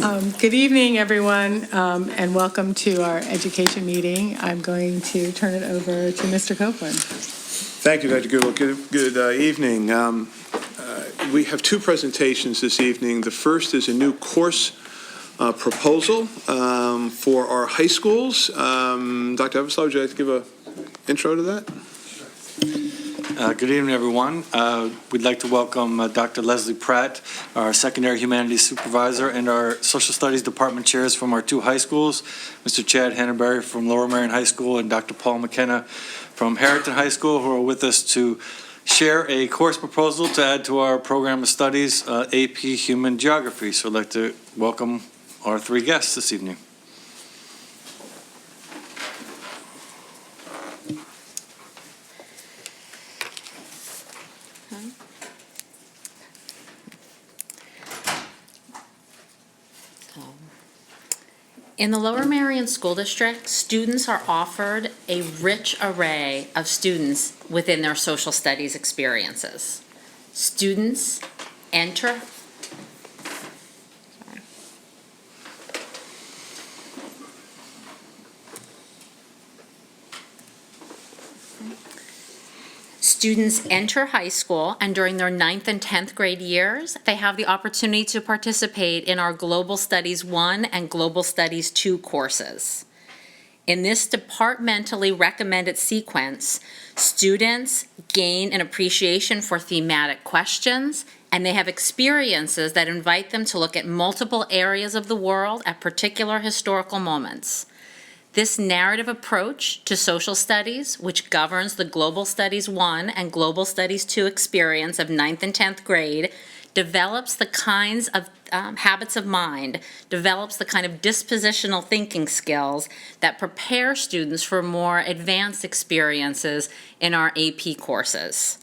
Good evening, everyone, and welcome to our education meeting. I'm going to turn it over to Mr. Copeland. Thank you, Dr. Goodall. Good evening. We have two presentations this evening. The first is a new course proposal for our high schools. Dr. Everslow, would you like to give an intro to that? Good evening, everyone. We'd like to welcome Dr. Leslie Pratt, our secondary humanities supervisor, and our social studies department chairs from our two high schools, Mr. Chad Hannaberry from Lower Merion High School and Dr. Paul McKenna from Harrington High School, who are with us to share a course proposal to add to our program of studies, AP Human Geography. So I'd like to welcome our three guests this evening. In the Lower Merion School District, students are offered a rich array of students within their social studies experiences. Students enter Students enter high school, and during their 9th and 10th grade years, they have the opportunity to participate in our Global Studies 1 and Global Studies 2 courses. In this departmentally recommended sequence, students gain an appreciation for thematic questions, and they have experiences that invite them to look at multiple areas of the world at particular historical moments. This narrative approach to social studies, which governs the Global Studies 1 and Global Studies 2 experience of 9th and 10th grade, develops the kinds of habits of mind, develops the kind of dispositional thinking skills that prepare students for more advanced experiences in our AP courses.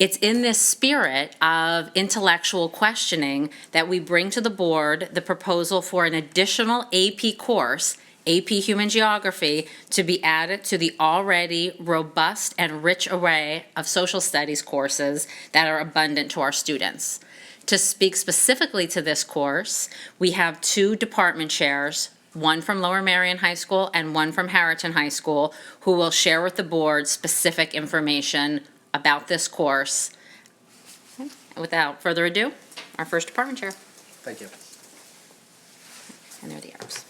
It's in this spirit of intellectual questioning that we bring to the board the proposal for an additional AP course, AP Human Geography, to be added to the already robust and rich array of social studies courses that are abundant to our students. To speak specifically to this course, we have two department chairs, one from Lower Merion High School and one from Harrington High School, who will share with the board specific information about this course. Without further ado, our first department chair. Thank you. And there are the arrows.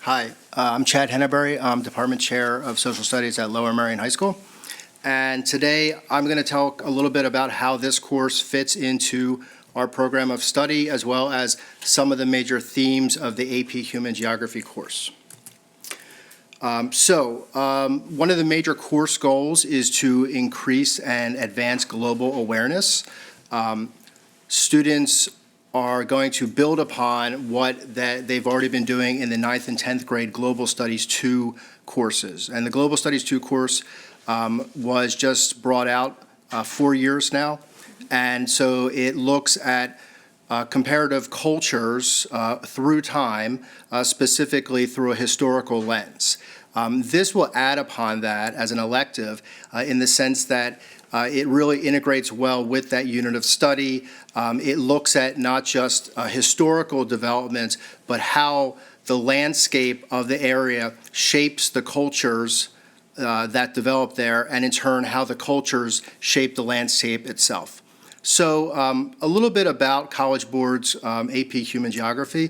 Hi, I'm Chad Henneberry. I'm Department Chair of Social Studies at Lower Merion High School. And today I'm going to talk a little bit about how this course fits into our program of study, as well as some of the major themes of the AP Human Geography course. One of the major course goals is to increase and advance global awareness. Students are going to build upon what that they've already been doing in the 9th and 10th grade Global Studies 2 courses. And the Global Studies 2 course was just brought out 4 years now. And so it looks at comparative cultures through time, specifically through a historical lens. This will add upon that as an elective in the sense that it really integrates well with that unit of study. It looks at not just historical developments, but how the landscape of the area shapes the cultures that develop there, and in turn, how the cultures shape the landscape itself. So a little bit about College Board's AP Human Geography.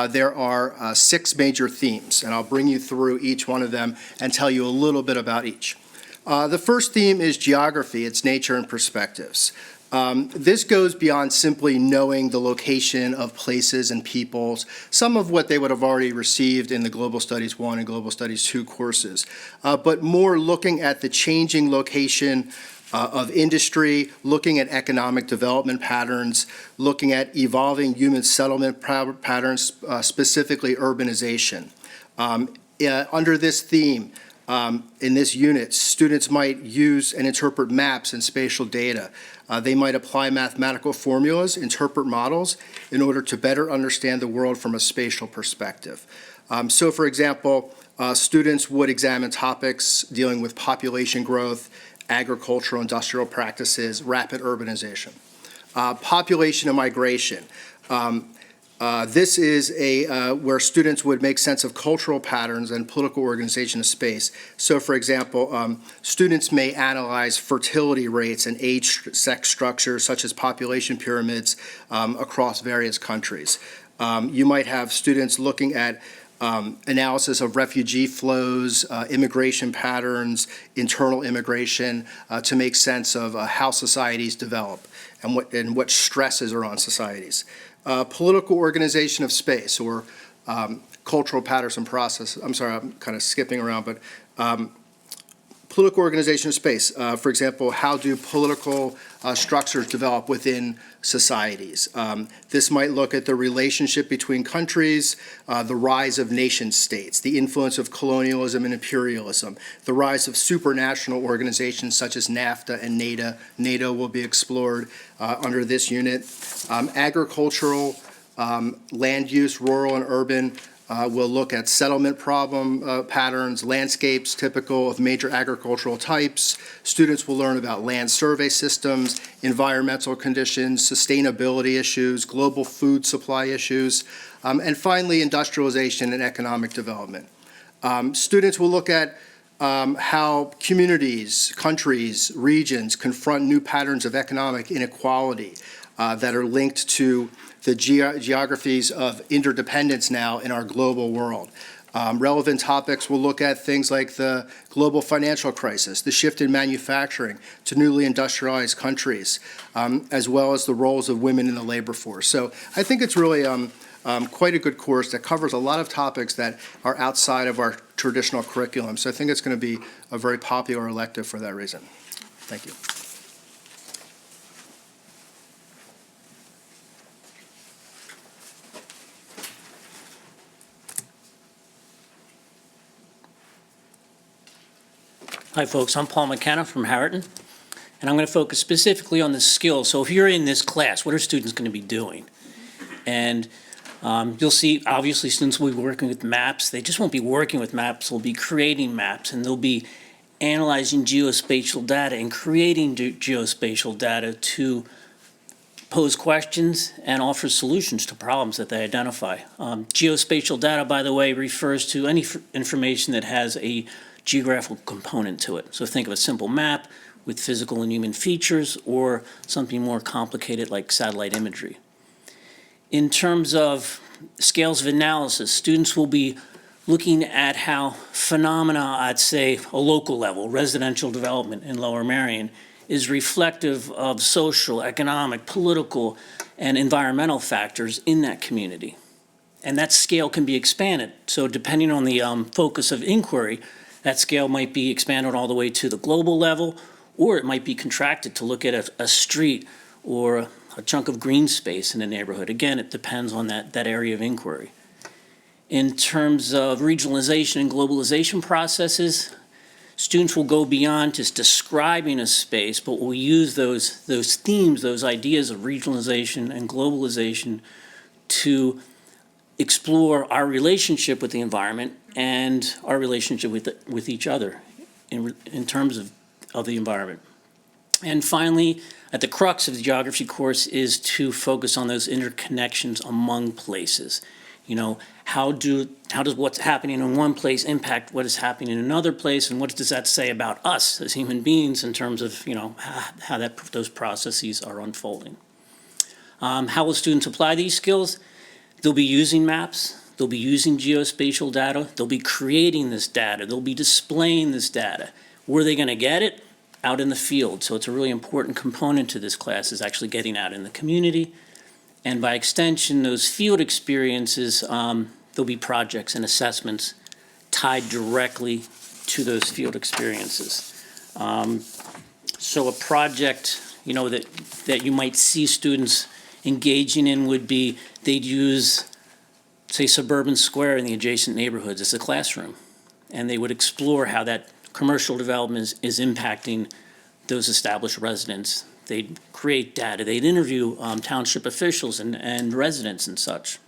There are 6 major themes, and I'll bring you through each one of them and tell you a little bit about each. The first theme is geography, its nature and perspectives. This goes beyond simply knowing the location of places and peoples, some of what they would have already received in the Global Studies 1 and Global Studies 2 courses, but more looking at the changing location of industry, looking at economic development patterns, looking at evolving human settlement patterns, specifically urbanization. Under this theme, in this unit, students might use and interpret maps and spatial data. They might apply mathematical formulas, interpret models in order to better understand the world from a spatial perspective. So, for example, students would examine topics dealing with population growth, agricultural, industrial practices, rapid urbanization. Population and migration. This is where students would make sense of cultural patterns and political organization of space. So, for example, students may analyze fertility rates and age-sex structures, such as population pyramids, across various countries. You might have students looking at analysis of refugee flows, immigration patterns, internal immigration, to make sense of how societies develop and what stresses are on societies. Political organization of space, or cultural patterns and process. I'm sorry, I'm kind of skipping around, but political organization of space. For example, how do political structures develop within societies? This might look at the relationship between countries, the rise of nation states, the influence of colonialism and imperialism, the rise of supranational organizations such as NAFTA and NATO. NATO will be explored under this unit. Agricultural, land use, rural and urban. We'll look at settlement problem patterns, landscapes typical of major agricultural types. Students will learn about land survey systems, environmental conditions, sustainability issues, global food supply issues, and finally, industrialization and economic development. Students will look at how communities, countries, regions confront new patterns of economic inequality that are linked to the geographies of interdependence now in our global world. Relevant topics will look at things like the global financial crisis, the shift in manufacturing to newly industrialized countries, as well as the roles of women in the labor force. So I think it's really quite a good course that covers a lot of topics that are outside of our traditional curriculum. So I think it's going to be a very popular elective for that reason. Thank you. Hi, folks. I'm Paul McKenna from Harriton, and I'm going to focus specifically on the skills. So if you're in this class, what are students going to be doing? And you'll see, obviously, students will be working with maps. They just won't be working with maps. They'll be creating maps, and they'll be analyzing geospatial data and creating geospatial data to pose questions and offer solutions to problems that they identify. Geospatial data, by the way, refers to any information that has a geographical component to it. So think of a simple map with physical and human features, or something more complicated like satellite imagery. In terms of scales of analysis, students will be looking at how phenomena at, say, a local level, residential development in Lower Merion, is reflective of social, economic, political, and environmental factors in that community. And that scale can be expanded. So depending on the focus of inquiry, that scale might be expanded all the way to the global level, or it might be contracted to look at a street or a chunk of green space in a neighborhood. Again, it depends on that area of inquiry. In terms of regionalization and globalization processes, students will go beyond just describing a space, but will use those themes, those ideas of regionalization and globalization to explore our relationship with the environment and our relationship with each other in terms of the environment. And finally, at the crux of the geography course is to focus on those interconnections among places. You know, how does what's happening in one place impact what is happening in another place, and what does that say about us as human beings in terms of, you know, how those processes are unfolding. How will students apply these skills? They'll be using maps. They'll be using geospatial data. They'll be creating this data. They'll be displaying this data. Where are they going to get it? Out in the field. So it's a really important component to this class, is actually getting out in the community. And by extension, those field experiences, there'll be projects and assessments tied directly to those field experiences. So a project, you know, that you might see students engaging in would be, they'd use, say, Suburban Square in the adjacent neighborhoods as a classroom. And they would explore how that commercial development is impacting those established residents. They'd create data. They'd interview township officials and residents and such.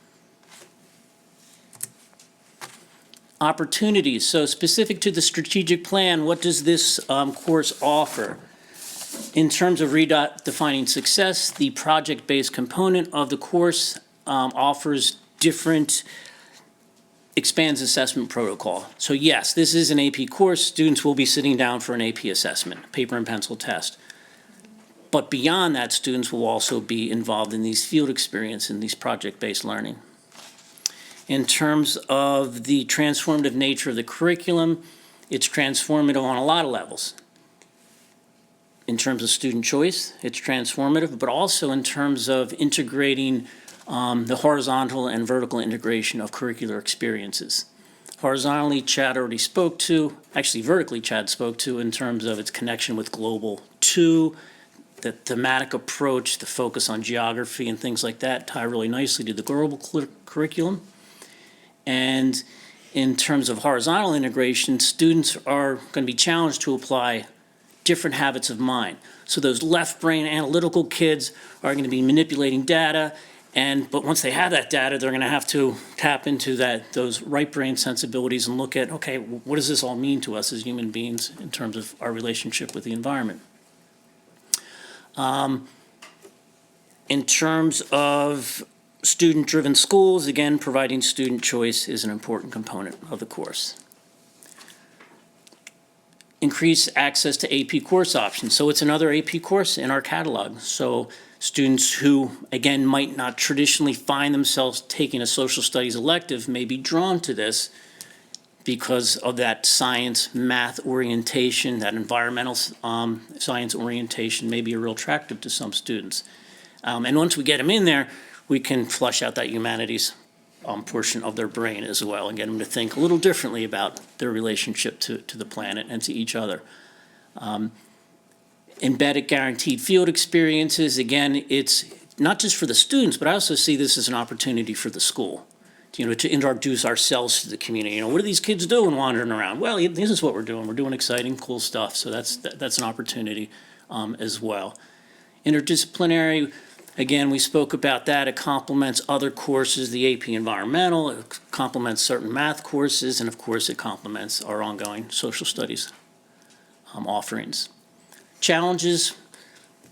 Opportunities. So specific to the strategic plan, what does this course offer? In terms of redefining success, the project-based component of the course offers different expands assessment protocol. So yes, this is an AP course. Students will be sitting down for an AP assessment, paper and pencil test. But beyond that, students will also be involved in these field experience and these project-based learning. In terms of the transformative nature of the curriculum, it's transformative on a lot of levels. In terms of student choice, it's transformative, but also in terms of integrating the horizontal and vertical integration of curricular experiences. Horizontally, Chad already spoke to, actually vertically Chad spoke to in terms of its connection with Global 2, the thematic approach, the focus on geography and things like that tie really nicely to the global curriculum. And in terms of horizontal integration, students are going to be challenged to apply different habits of mind. So those left brain analytical kids are going to be manipulating data, but once they have that data, they're going to have to tap into those right brain sensibilities and look at, okay, what does this all mean to us as human beings in terms of our relationship with the environment? In terms of student-driven schools, again, providing student choice is an important component of the course. Increase access to AP course options. So it's another AP course in our catalog. So students who, again, might not traditionally find themselves taking a social studies elective may be drawn to this because of that science, math orientation, that environmental science orientation may be real attractive to some students. And once we get them in there, we can flush out that humanities portion of their brain as well and get them to think a little differently about their relationship to the planet and to each other. Embedded guaranteed field experiences, again, it's not just for the students, but I also see this as an opportunity for the school, to introduce ourselves to the community. What are these kids doing wandering around? Well, this is what we're doing. We're doing exciting, cool stuff. So that's an opportunity as well. Interdisciplinary, again, we spoke about that. It complements other courses, the AP Environmental, it complements certain math courses, and of course it complements our ongoing social studies offerings. Challenges,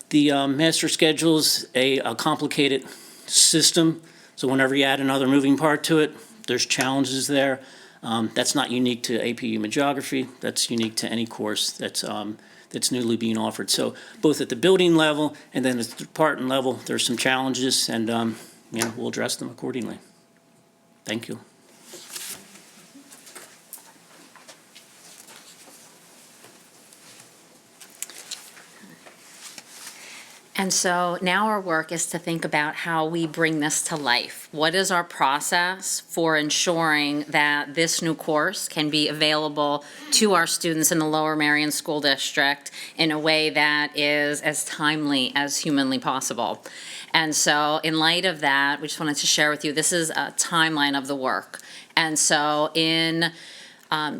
the master schedule is a complicated system, so whenever you add another moving part to it, there's challenges there. That's not unique to AP Human Geography, that's unique to any course that's newly being offered. So both at the building level and then at the department level, there's some challenges, and we'll address them accordingly. Thank you. And so now our work is to think about how we bring this to life. What is our process for ensuring that this new course can be available to our students in the Lower Merion School District in a way that is as timely as humanly possible? And so in light of that, we just wanted to share with you, this is a timeline of the work. And so in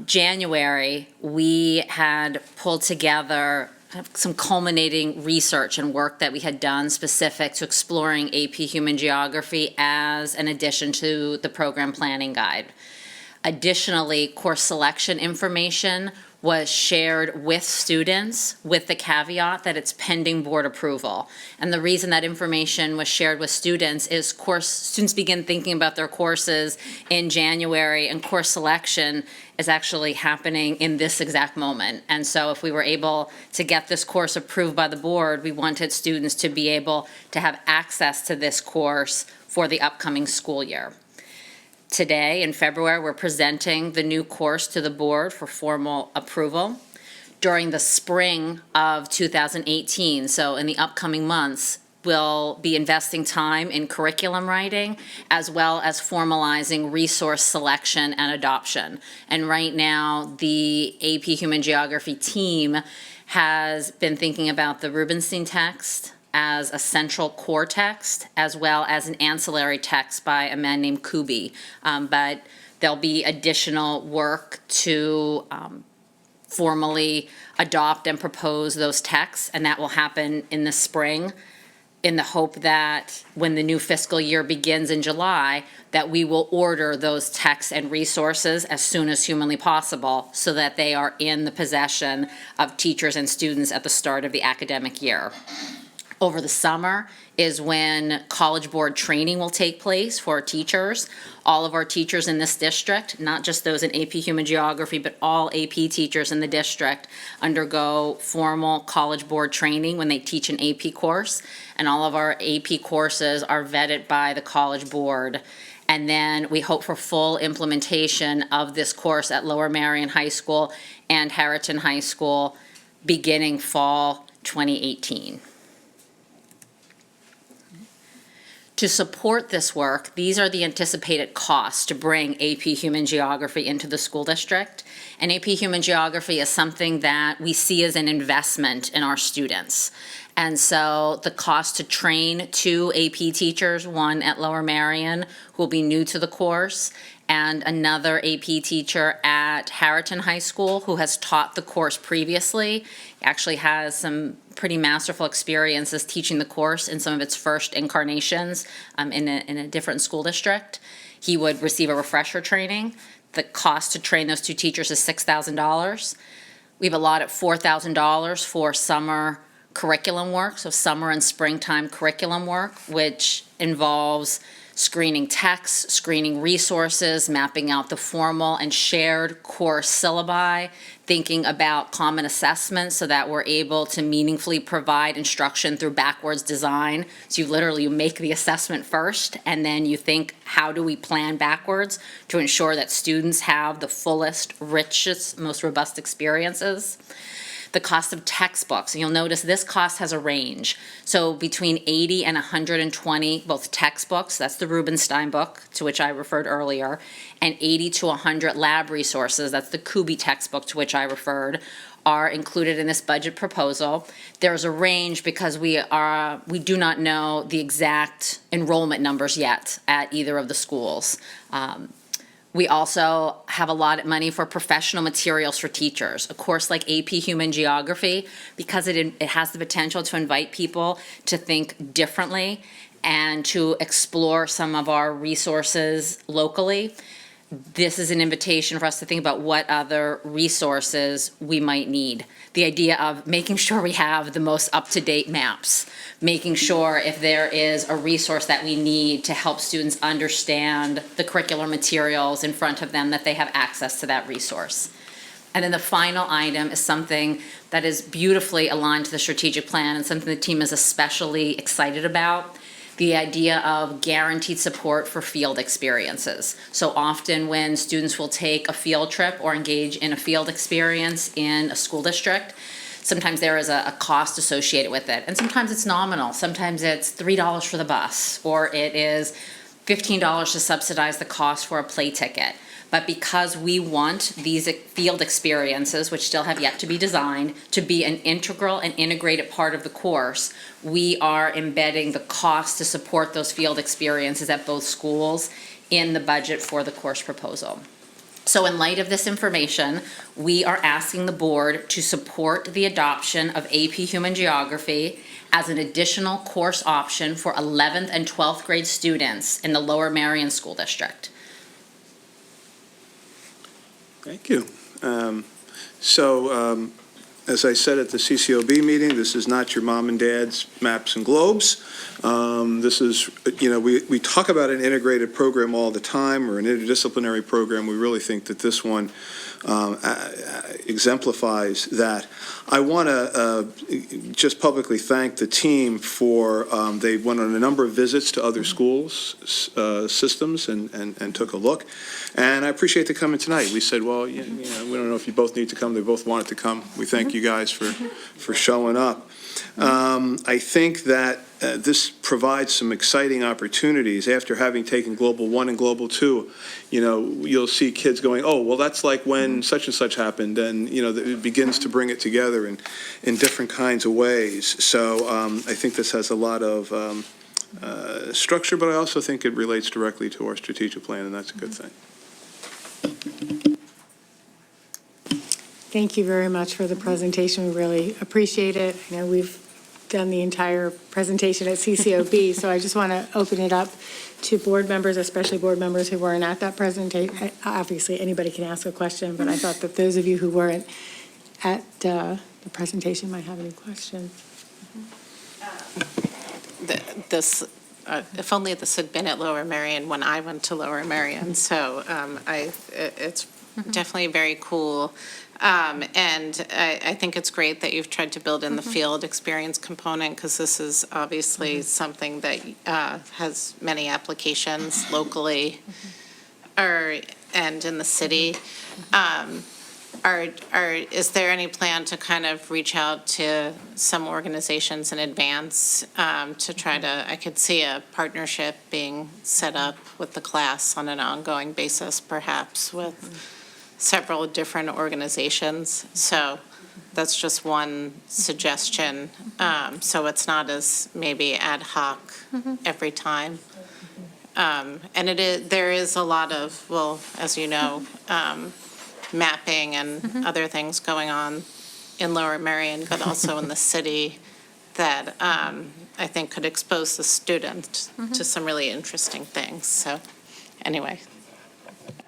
January, we had pulled together some culminating research and work that we had done specific to exploring AP Human Geography as an addition to the program planning guide. Additionally, course selection information was shared with students with the caveat that it's pending board approval. And the reason that information was shared with students is students begin thinking about their courses in January, and course selection is actually happening in this exact moment. And so if we were able to get this course approved by the board, we wanted students to be able to have access to this course for the upcoming school year. Today, in February, we're presenting the new course to the board for formal approval. During the spring of 2018, so in the upcoming months, we'll be investing time in curriculum writing as well as formalizing resource selection and adoption. And right now, the AP Human Geography team has been thinking about the Rubenstein text as a central core text, as well as an ancillary text by a man named Kubi. But there'll be additional work to formally adopt and propose those texts, and that will happen in the spring, in the hope that when the new fiscal year begins in July, that we will order those texts and resources as soon as humanly possible so that they are in the possession of teachers and students at the start of the academic year. Over the summer is when College Board training will take place for teachers. All of our teachers in this district, not just those in AP Human Geography, but all AP teachers in the district undergo formal College Board training when they teach an AP course. And all of our AP courses are vetted by the College Board. And then we hope for full implementation of this course at Lower Merion High School and Harriton High School beginning fall 2018. To support this work, these are the anticipated costs to bring AP Human Geography into the school district. And AP Human Geography is something that we see as an investment in our students. And so the cost to train 2 AP teachers, one at Lower Merion who will be new to the course, and another AP teacher at Harriton High School who has taught the course previously, actually has some pretty masterful experiences teaching the course in some of its first incarnations in a different school district. He would receive a refresher training. The cost to train those 2 teachers is $6,000. We've allotted $4,000 for summer curriculum work, so summer and springtime curriculum work, which involves screening texts, screening resources, mapping out the formal and shared course syllabi, thinking about common assessments so that we're able to meaningfully provide instruction through backwards design. So you make the assessment first, and then you think, how do we plan backwards to ensure that students have the fullest, richest, most robust experiences? The cost of textbooks, and you'll notice this cost has a range. So between 80 and 120, both textbooks, that's the Rubenstein book, to which I referred earlier, and 80 to 100 lab resources, that's the Kubi textbook to which I referred, are included in this budget proposal. There's a range because we do not know the exact enrollment numbers yet at either of the schools. We also have allotted money for professional materials for teachers. A course like AP Human Geography, because it has the potential to invite people to think differently and to explore some of our resources locally, this is an invitation for us to think about what other resources we might need. The idea of making sure we have the most up-to-date maps, making sure if there is a resource that we need to help students understand the curricular materials in front of them, that they have access to that resource. And then the final item is something that is beautifully aligned to the strategic plan and something the team is especially excited about. The idea of guaranteed support for field experiences. So often when students will take a field trip or engage in a field experience in a school district, sometimes there is a cost associated with it. And sometimes it's nominal. Sometimes it's $3 for the bus, or it is $15 to subsidize the cost for a play ticket. But because we want these field experiences, which still have yet to be designed, to be an integral and integrated part of the course, we are embedding the cost to support those field experiences at both schools in the budget for the course proposal. So in light of this information, we are asking the board to support the adoption of AP Human Geography as an additional course option for 11th and 12th grade students in the Lower Merion School District. Thank you. As I said at the CCOB meeting, this is not your mom and dad's maps and globes. This is, we talk about an integrated program all the time, or an interdisciplinary program. We really think that this one exemplifies that. I want to just publicly thank the team for, they went on a number of visits to other schools, systems, and took a look. And I appreciate the coming tonight. We said, well, we don't know if you both need to come. They both wanted to come. We thank you guys for showing up. I think that this provides some exciting opportunities. After having taken Global 1 and Global 2, you'll see kids going, oh, well, that's like when such and such happened, and, it begins to bring it together in different kinds of ways. So I think this has a lot of structure, but I also think it relates directly to our strategic plan, and that's a good thing. Thank you very much for the presentation. We really appreciate it. I know we've done the entire presentation at CCOB, so I just want to open it up to board members, especially board members who weren't at that presentation. Obviously, anybody can ask a question, but I thought that those of you who weren't at the presentation might have any questions. if only this had been at Lower Merion when I went to Lower Merion. So it's definitely very cool. And I think it's great that you've tried to build in the field experience component, because this is obviously something that has many applications locally and in the city. Is there any plan to kind of reach out to some organizations in advance to try to, I could see a partnership being set up with the class on an ongoing basis, perhaps with several different organizations. So that's just one suggestion. So it's not as maybe ad hoc every time. And there is a lot of, well, as you know, mapping and other things going on in Lower Merion, but also in the city that I think could expose the student to some really interesting things. So anyway,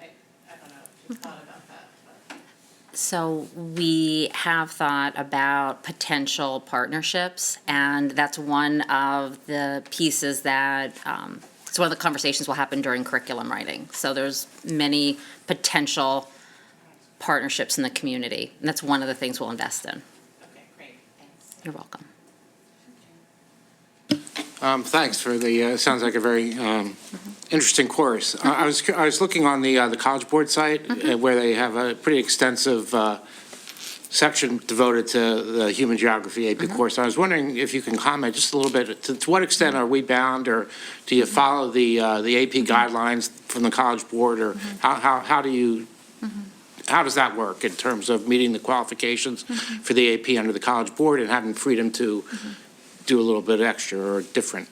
I don't know if you thought about that. So we have thought about potential partnerships, and that's one of the pieces that, it's one of the conversations will happen during curriculum writing. So there's many potential partnerships in the community, and that's one of the things we'll invest in. Okay, great, thanks. You're welcome. Thanks for the, sounds like a very interesting course. I was looking on the College Board site where they have a pretty extensive section devoted to the Human Geography AP course. I was wondering if you can comment just a little bit, to what extent are we bound, or do you follow the AP guidelines from the College Board, or how do you, how does that work in terms of meeting the qualifications for the AP under the College Board and having freedom to do a little bit extra or different?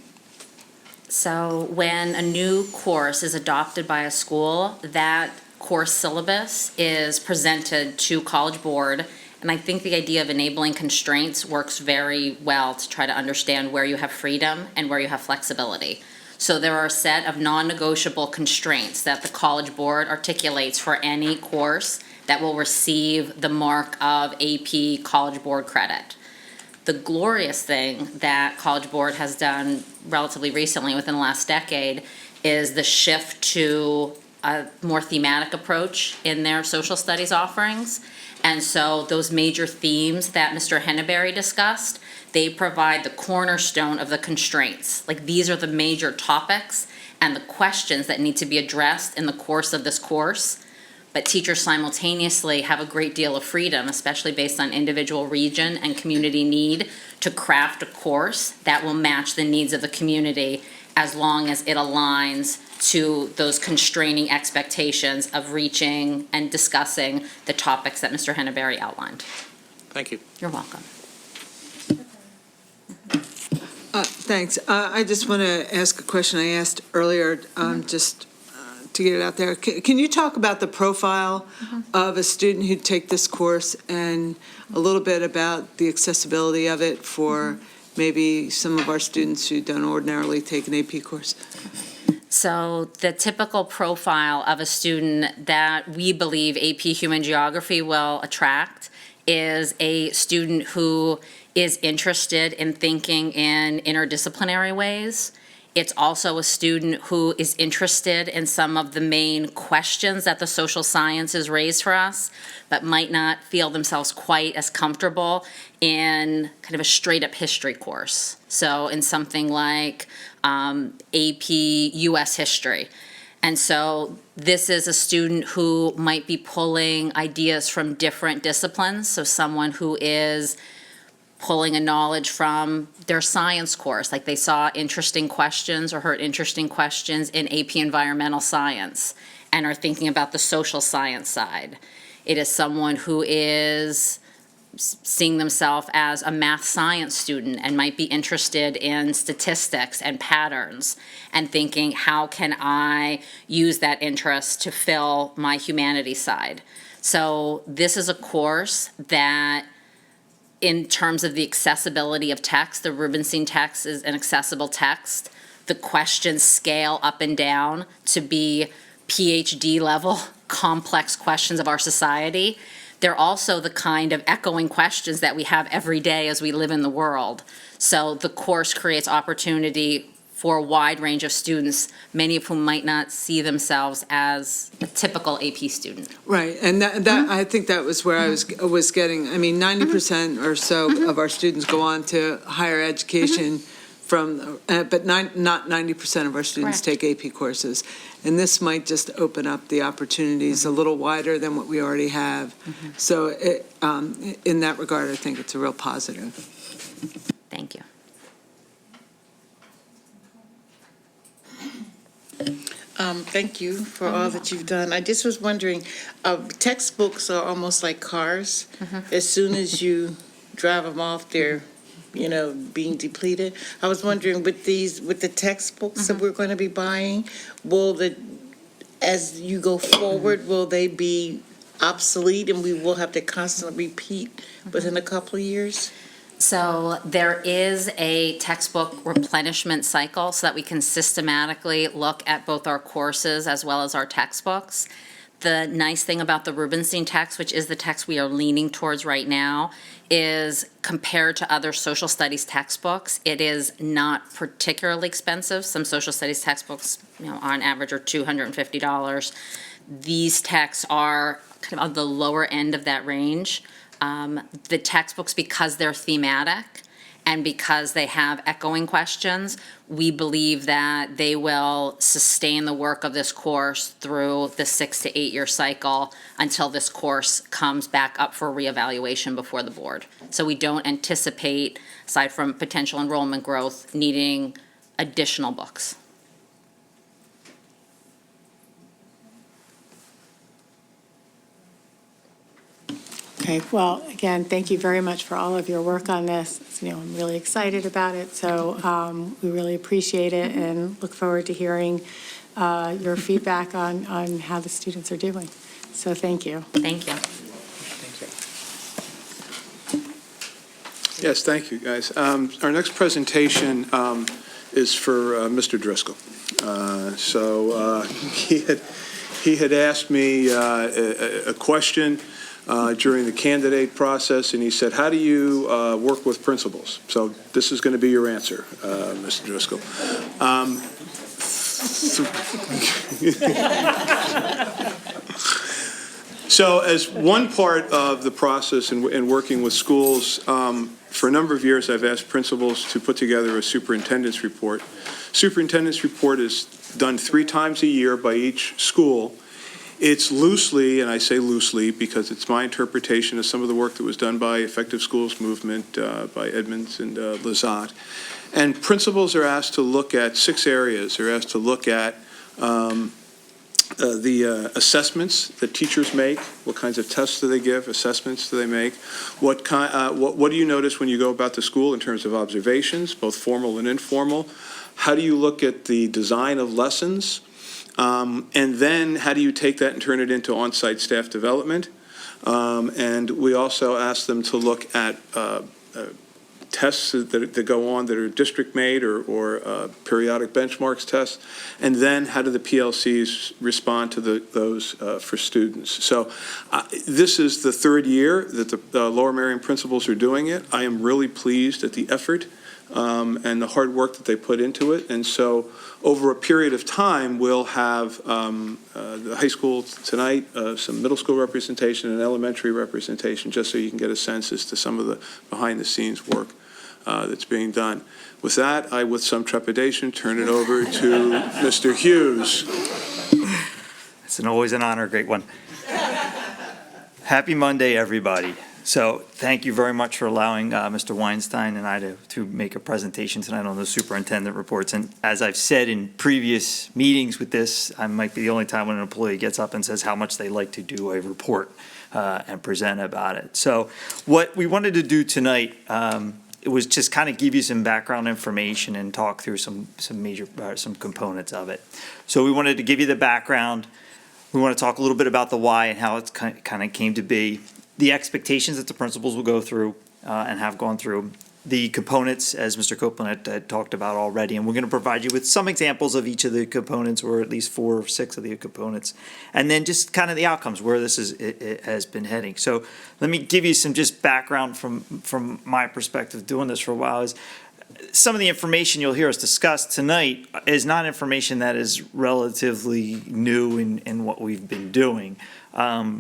So when a new course is adopted by a school, that course syllabus is presented to College Board. And I think the idea of enabling constraints works very well to try to understand where you have freedom and where you have flexibility. So there are a set of non-negotiable constraints that the College Board articulates for any course that will receive the mark of AP College Board credit. The glorious thing that College Board has done relatively recently, within the last decade, is the shift to a more thematic approach in their social studies offerings. And so those major themes that Mr. Henneberry discussed, they provide the cornerstone of the constraints. Like, these are the major topics and the questions that need to be addressed in the course of this course. But teachers simultaneously have a great deal of freedom, especially based on individual region and community need, to craft a course that will match the needs of the community as long as it aligns to those constraining expectations of reaching and discussing the topics that Mr. Henneberry outlined. Thank you. You're welcome. Thanks. I just want to ask a question I asked earlier, just to get it out there. Can you talk about the profile of a student who'd take this course, and a little bit about the accessibility of it for maybe some of our students who don't ordinarily take an AP course? So the typical profile of a student that we believe AP Human Geography will attract is a student who is interested in thinking in interdisciplinary ways. It's also a student who is interested in some of the main questions that the social sciences raise for us, but might not feel themselves quite as comfortable in kind of a straight-up history course. So in something like AP US History. And so this is a student who might be pulling ideas from different disciplines. So someone who is pulling a knowledge from their science course, like they saw interesting questions or heard interesting questions in AP Environmental Science and are thinking about the social science side. It is someone who is seeing themselves as a math science student and might be interested in statistics and patterns and thinking, how can I use that interest to fill my humanities side? So this is a course that, in terms of the accessibility of text, the Rubenstein text is an accessible text. The questions scale up and down to be PhD level complex questions of our society. they're also the kind of echoing questions that we have every day as we live in the world. So the course creates opportunity for a wide range of students, many of whom might not see themselves as a typical AP student. Right, and that I think that was where I was getting, I mean, 90% or so of our students go on to higher education from, but not 90% of our students Correct. take AP courses. And this might just open up the opportunities a little wider than what we already have. So in that regard, I think it's a real positive. Thank you. Thank you for all that you've done. I just was wondering, textbooks are almost like cars. As soon as you drive them off, they're, being depleted. I was wondering, with the textbooks that we're going to be buying, as you go forward, will they be obsolete and we will have to constantly repeat within a couple of years? So there is a textbook replenishment cycle so that we can systematically look at both our courses as well as our textbooks. The nice thing about the Rubenstein text, which is the text we are leaning towards right now, is compared to other social studies textbooks, it is not particularly expensive. Some social studies textbooks, on average are $250. These texts are kind of on the lower end of that range. The textbooks, because they're thematic and because they have echoing questions, we believe that they will sustain the work of this course through the 6 to 8 year cycle until this course comes back up for reevaluation before the board. So we don't anticipate, aside from potential enrollment growth, needing additional books. Okay, well, again, thank you very much for all of your work on this. I'm really excited about it, so we really appreciate it and look forward to hearing your feedback on how the students are doing. So thank you. Thank you. Yes, thank you, guys. Our next presentation is for Mr. Driscoll. He had asked me a question during the candidate process, and he said, how do you work with principals? So this is going to be your answer, Mr. Driscoll. So as one part of the process in working with schools, for a number of years, I've asked principals to put together a superintendent's report. Superintendent's report is done 3 times a year by each school. It's loosely, and I say loosely because it's my interpretation of some of the work that was done by Effective Schools Movement, by Edmonds and Lazat. And principals are asked to look at 6 areas. They're asked to look at the assessments that teachers make. What kinds of tests do they give? Assessments do they make? What do you notice when you go about the school in terms of observations, both formal and informal? How do you look at the design of lessons? And then how do you take that and turn it into on-site staff development? And we also ask them to look at tests that go on that are district-made or periodic benchmarks tests, and then how do the PLCs respond to those for students. So this is the 3rd year that the Lower Merion principals are doing it. I am really pleased at the effort and the hard work that they put into it. And so over a period of time, we'll have the high school tonight, some middle school representation and elementary representation, just so you can get a sense as to some of the behind-the-scenes work that's being done. With that, I, with some trepidation, turn it over to Mr. Hughes. It's always an honor, great one. Happy Monday, everybody. So thank you very much for allowing Mr. Weinstein and I to make a presentation tonight on the superintendent reports. And as I've said in previous meetings with this, I might be the only time when an employee gets up and says how much they like to do a report and present about it. So what we wanted to do tonight, it was just kind of give you some background information and talk through some major some components of it. So we wanted to give you the background. We want to talk a little bit about the why and how it's kind of came to be, the expectations that the principals will go through and have gone through, the components, as Mr. Copeland had talked about already, and we're going to provide you with some examples of each of the components, or at least 4 or 6 of the components, and then just kind of the outcomes, where this it has been heading. So let me give you some just background from my perspective, doing this for a while, is some of the information you'll hear us discuss tonight is not information that is relatively new in what we've been doing.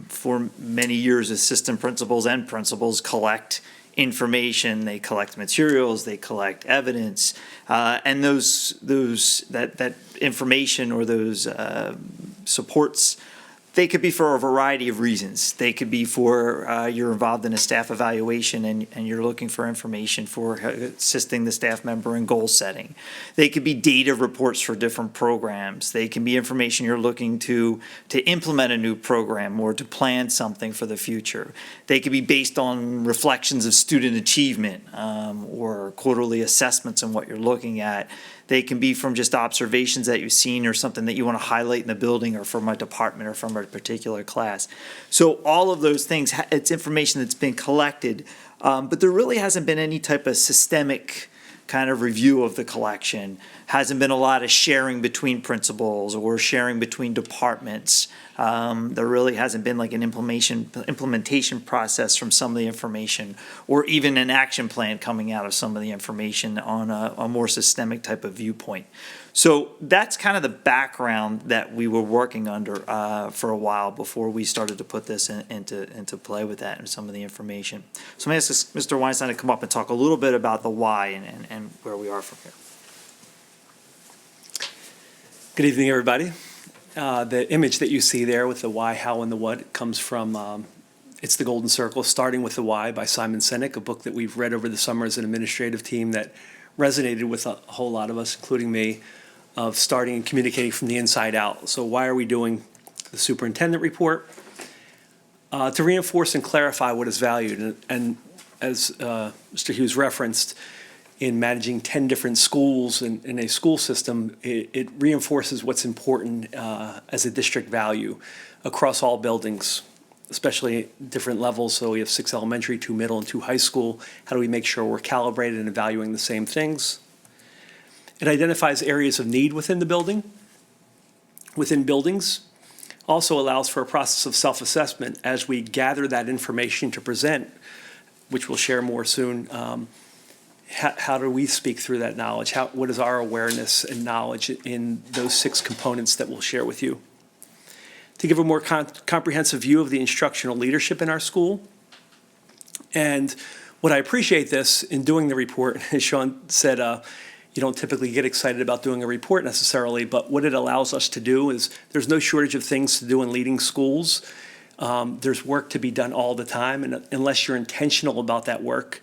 For many years, assistant principals and principals collect information, they collect materials, they collect evidence, and that information or those supports, they could be for a variety of reasons. They could be for you're involved in a staff evaluation and you're looking for information for assisting the staff member in goal setting. They could be data reports for different programs. They can be information you're looking to implement a new program or to plan something for the future. They could be based on reflections of student achievement or quarterly assessments on what you're looking at. They can be from just observations that you've seen or something that you want to highlight in the building or from a department or from a particular class. So all of those things, it's information that's been collected, but there really hasn't been any type of systemic kind of review of the collection. Hasn't been a lot of sharing between principals or sharing between departments. There really hasn't been like an implementation process from some of the information, or even an action plan coming out of some of the information on a more systemic type of viewpoint. So that's kind of the background that we were working under for a while before we started to put this into play with that and some of the information. So I'm going to ask Mr. Weinstein to come up and talk a little bit about the why and where we are from here. Good evening, everybody. The image that you see there with the why, how, and the what comes from, it's The Golden Circle, Starting with the Why by Simon Sinek, a book that we've read over the summer as an administrative team that resonated with a whole lot of us, including me, of starting and communicating from the inside out. So why are we doing the superintendent report? To reinforce and clarify what is valued. And as Mr. Hughes referenced, in managing 10 different schools in a school system, it reinforces what's important as a district value across all buildings, especially at different levels. So we have 6 elementary, 2 middle, and 2 high school. How do we make sure we're calibrated and evaluating the same things? It identifies areas of need within the building, within buildings. Also allows for a process of self-assessment as we gather that information to present, which we'll share more soon. How do we speak through that knowledge? What is our awareness and knowledge in those 6 components that we'll share with you? To give a more comprehensive view of the instructional leadership in our school. And what I appreciate this in doing the report, as Sean said, you don't typically get excited about doing a report necessarily, but what it allows us to do is there's no shortage of things to do in leading schools. There's work to be done all the time, and unless you're intentional about that work,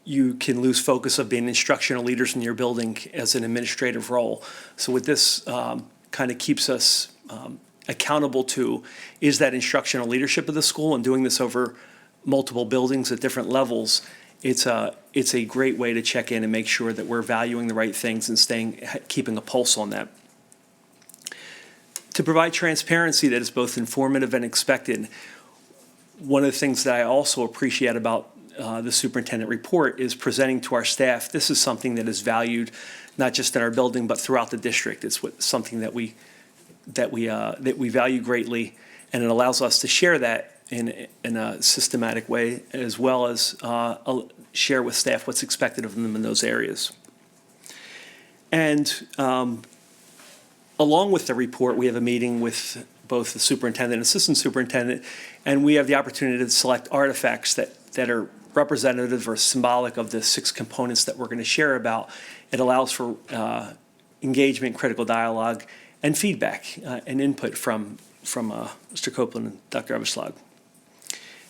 you can lose focus of being instructional leaders in your building as an administrative role. So what this kind of keeps us accountable to is that instructional leadership of the school, and doing this over multiple buildings at different levels. It's a great way to check in and make sure that we're valuing the right things and keeping a pulse on that. To provide transparency that is both informative and expected, one of the things that I also appreciate about the superintendent report is presenting to our staff. This is something that is valued not just in our building but throughout the district. It's something that we value greatly, and it allows us to share that in a systematic way, as well as share with staff what's expected of them in those areas. And along with the report, we have a meeting with both the superintendent and assistant superintendent, and we have the opportunity to select artifacts that are representative or symbolic of the 6 components that we're going to share about. It allows for engagement, critical dialogue, and feedback and input from Mr. Copeland and Dr. Everslag.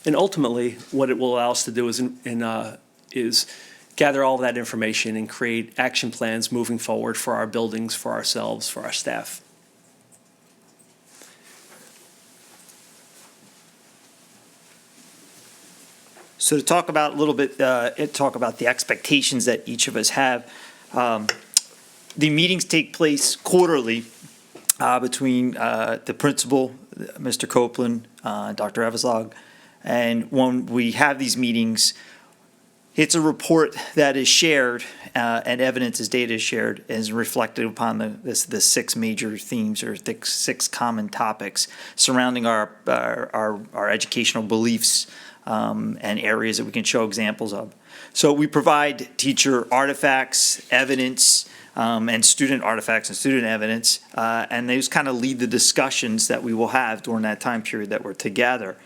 And ultimately, what it will allow us to do is gather all of that information and create action plans moving forward for our buildings, for ourselves, for our staff. So to talk about a little bit, talk about the expectations that each of us have. The meetings take place quarterly between the principal, Mr. Copeland, Dr. Everslag, and when we have these meetings, It's a report that is shared, and evidence as data is shared, is reflected upon the six major themes or six common topics surrounding our educational beliefs and areas that we can show examples of. So we provide teacher artifacts, evidence, and student artifacts and student evidence, and those kind of lead the discussions that we will have during that time period that we're together.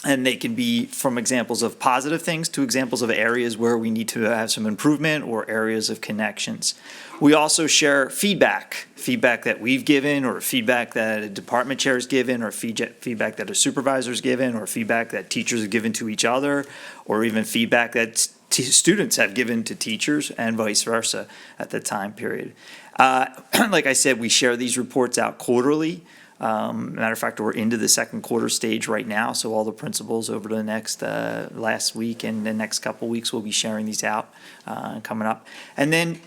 And they can be from examples of positive things to examples of areas where we need to have some improvement or areas of connections. We also share feedback that we've given, or feedback that a department chair has given, or feedback that a supervisor has given, or feedback that teachers have given to each other, or even feedback that students have given to teachers, and vice versa at the time period. Like I said, we share these reports out quarterly. Matter of fact, we're into the second quarter stage right now, so all the principals over the next last week and the next couple weeks will be sharing these out coming up. And then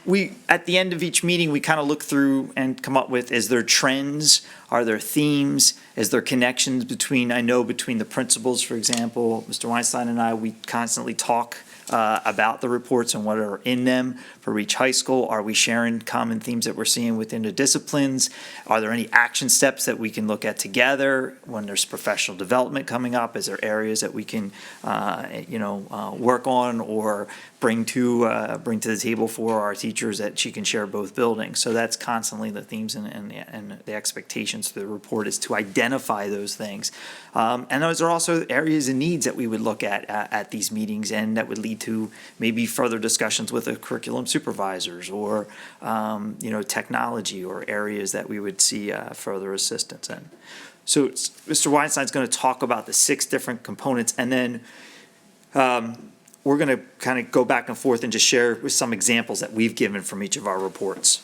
at the end of each meeting, we kind of look through and come up with, is there trends? Are there themes? Is there connections between the principals, for example, Mr. Weinstein and I, we constantly talk about the reports and what are in them for each high school. Are we sharing common themes that we're seeing within the disciplines? Are there any action steps that we can look at together when there's professional development coming up? Is there areas that we can, work on or bring to the table for our teachers that she can share both buildings? So that's constantly the themes and the expectations of the report is to identify those things. And those are also areas and needs that we would look at these meetings, and that would lead to maybe further discussions with the curriculum supervisors or, technology or areas that we would see further assistance in. So Mr. Weinstein's going to talk about the 6 different components, and then we're going to kind of go back and forth and just share with some examples that we've given from each of our reports.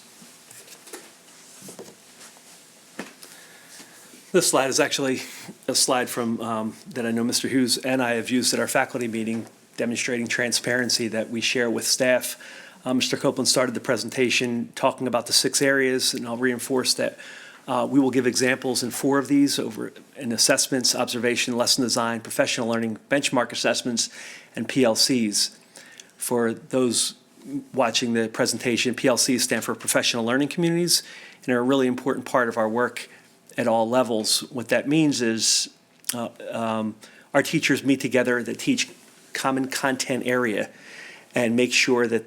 This slide is actually a slide from that I know Mr. Hughes and I have used at our faculty meeting, demonstrating transparency that we share with staff. Mr. Copeland started the presentation talking about the 6 areas, and I'll reinforce that we will give examples in 4 of these in assessments, observation, lesson design, professional learning, benchmark assessments, and PLCs. For those watching the presentation, PLCs stand for Professional Learning Communities and are a really important part of our work at all levels. What that means is our teachers meet together that teach common content area and make sure that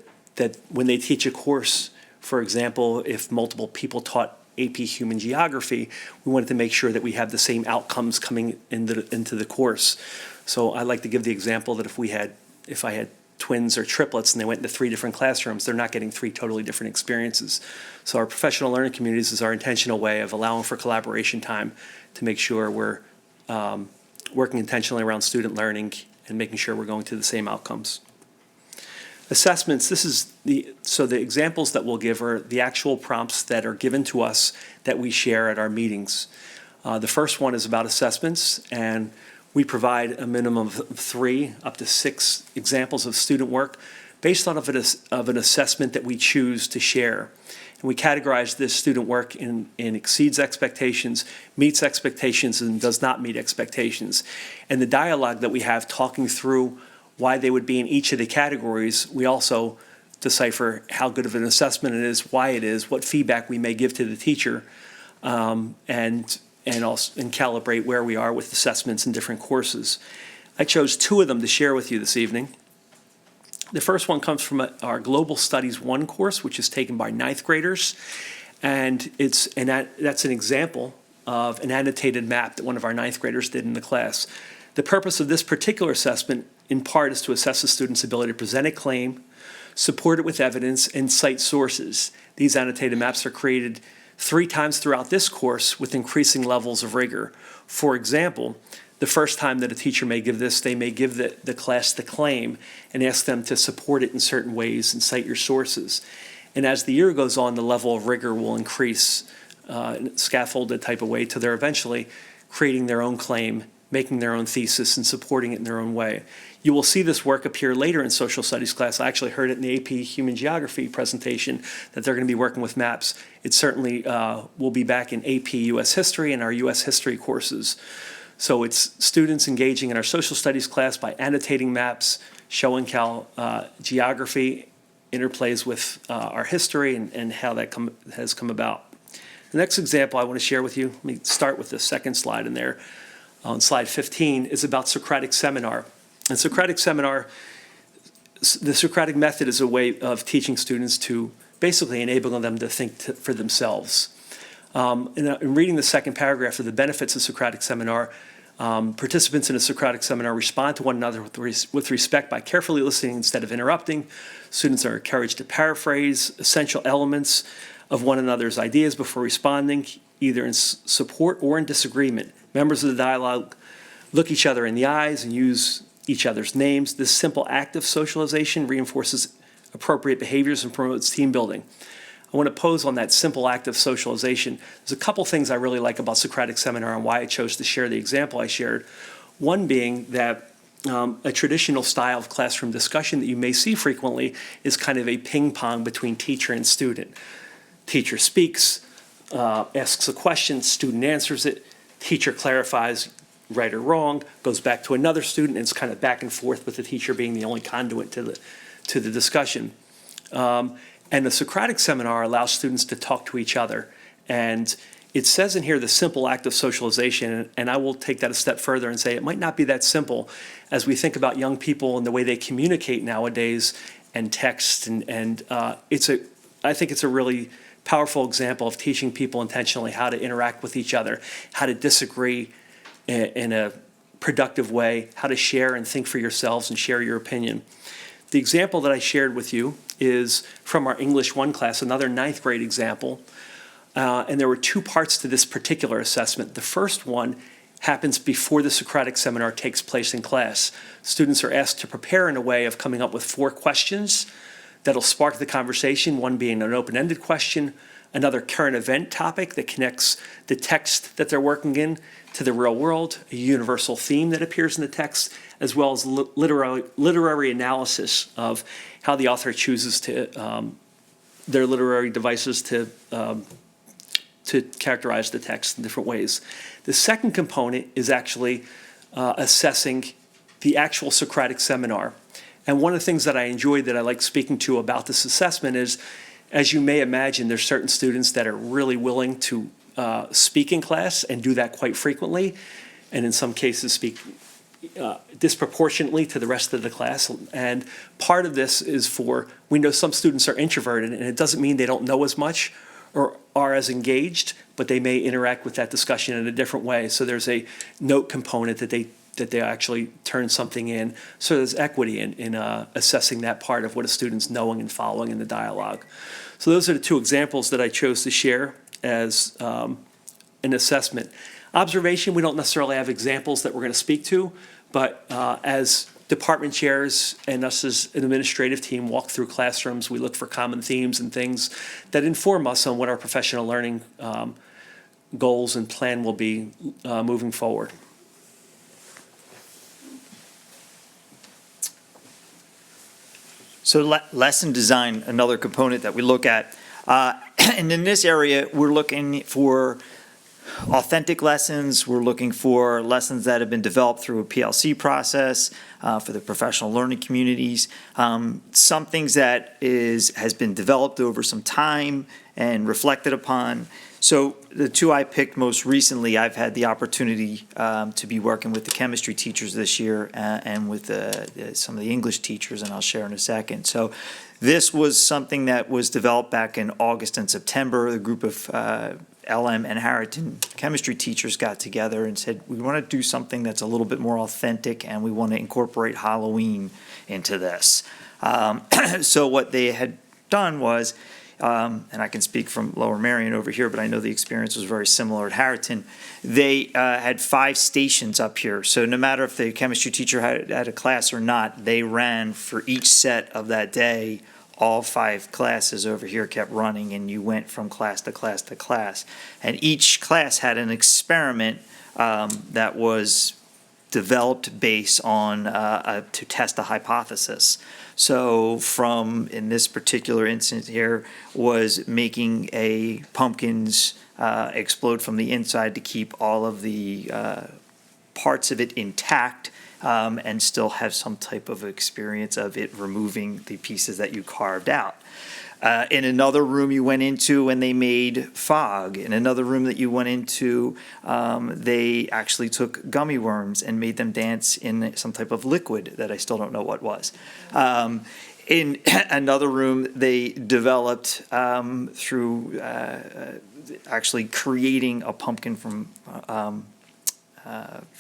when they teach a course, for example, if multiple people taught AP Human Geography, we wanted to make sure that we have the same outcomes coming into the course. So I like to give the example that if I had twins or triplets and they went into 3 different classrooms, they're not getting 3 totally different experiences. So our professional learning communities is our intentional way of allowing for collaboration time to make sure we're working intentionally around student learning and making sure we're going to the same outcomes. Assessments, so the examples that we'll give are the actual prompts that are given to us that we share at our meetings. The first one is about assessments, and we provide a minimum of 3 up to 6 examples of student work based on of an assessment that we choose to share. And we categorize this student work in exceeds expectations, meets expectations, and does not meet expectations. And the dialogue that we have talking through why they would be in each of the categories, we also decipher how good of an assessment it is, why it is, what feedback we may give to the teacher, and calibrate where we are with assessments in different courses. I chose 2 of them to share with you this evening. The first one comes from our Global Studies 1 course, which is taken by 9th graders, and that's an example of an annotated map that one of our 9th graders did in the class. The purpose of this particular assessment, in part, is to assess the student's ability to present a claim, support it with evidence, and cite sources. These annotated maps are created 3 times throughout this course with increasing levels of rigor. For example, the first time that a teacher may give this, they may give the class the claim and ask them to support it in certain ways and cite your sources. And as the year goes on, the level of rigor will increase in a scaffolded type of way till they're eventually creating their own claim, making their own thesis, and supporting it in their own way. You will see this work appear later in social studies class. I actually heard it in the AP Human Geography presentation that they're going to be working with maps. It certainly will be back in AP US History and our US History courses. So it's students engaging in our social studies class by annotating maps, showing how geography interplays with our history and how that has come about. The next example I want to share with you, let me start with the second slide in there, on slide 15, is about Socratic seminar. And Socratic seminar, the Socratic method is a way of teaching students to basically enabling them to think for themselves. In reading the second paragraph of the benefits of Socratic seminar, participants in a Socratic seminar respond to one another with respect by carefully listening instead of interrupting. Students are encouraged to paraphrase essential elements of one another's ideas before responding, either in support or in disagreement. Members of the dialogue look each other in the eyes and use each other's names. This simple act of socialization reinforces appropriate behaviors and promotes team building. I want to pose on that simple act of socialization. There's a couple things I really like about Socratic seminar and why I chose to share the example I shared. One being that a traditional style of classroom discussion that you may see frequently is kind of a ping pong between teacher and student. Teacher speaks, asks a question, student answers it, teacher clarifies right or wrong, goes back to another student, and it's kind of back and forth with the teacher being the only conduit to the discussion. And the Socratic seminar allows students to talk to each other. And it says in here the simple act of socialization, and I will take that a step further and say it might not be that simple as we think about young people and the way they communicate nowadays and text. I think it's a really powerful example of teaching people intentionally how to interact with each other, how to disagree in a productive way, how to share and think for yourselves and share your opinion. The example that I shared with you is from our English 1 class, another 9th grade example. And there were 2 parts to this particular assessment. The first one happens before the Socratic seminar takes place in class. Students are asked to prepare in a way of coming up with 4 questions that'll spark the conversation, one being an open-ended question, another current event topic that connects the text that they're working in to the real world, a universal theme that appears in the text, as well as literary analysis of how the author chooses to their literary devices to characterize the text in different ways. The second component is actually assessing the actual Socratic seminar. And one of the things that I enjoyed that I like speaking to about this assessment is, as you may imagine, there's certain students that are really willing to speak in class and do that quite frequently, and in some cases speak disproportionately to the rest of the class. And part of this is we know some students are introverted, and it doesn't mean they don't know as much or are as engaged, but they may interact with that discussion in a different way. So there's a note component that they actually turn something in. So there's equity in assessing that part of what a student's knowing and following in the dialogue. So those are the 2 examples that I chose to share as an assessment. Observation, we don't necessarily have examples that we're going to speak to, but as department chairs and us as an administrative team walk through classrooms, we look for common themes and things that inform us on what our professional learning goals and plan will be moving forward. So lesson design, another component that we look at. And in this area, we're looking for authentic lessons. We're looking for lessons that have been developed through a PLC process for the professional learning communities. Some things that has been developed over some time and reflected upon. So the 2 I picked most recently, I've had the opportunity to be working with the chemistry teachers this year and with some of the English teachers, and I'll share in a second. So this was something that was developed back in August and September. The group of LM and Harrington chemistry teachers got together and said, we want to do something that's a little bit more authentic, and we want to incorporate Halloween into this. So what they had done was, and I can speak from Lower Merion over here, but I know the experience was very similar at Harrington. They had 5 stations up here. So no matter if the chemistry teacher had a class or not, they ran for each set of that day. All 5 classes over here kept running, and you went from class to class to class. And each class had an experiment that was developed based on to test a hypothesis. So in this particular instance here, was making a pumpkins explode from the inside to keep all of the parts of it intact and still have some type of experience of it removing the pieces that you carved out. In another room you went into and they made fog. In another room that you went into, they actually took gummy worms and made them dance in some type of liquid that I still don't know what was. In another room, they developed through actually creating a pumpkin from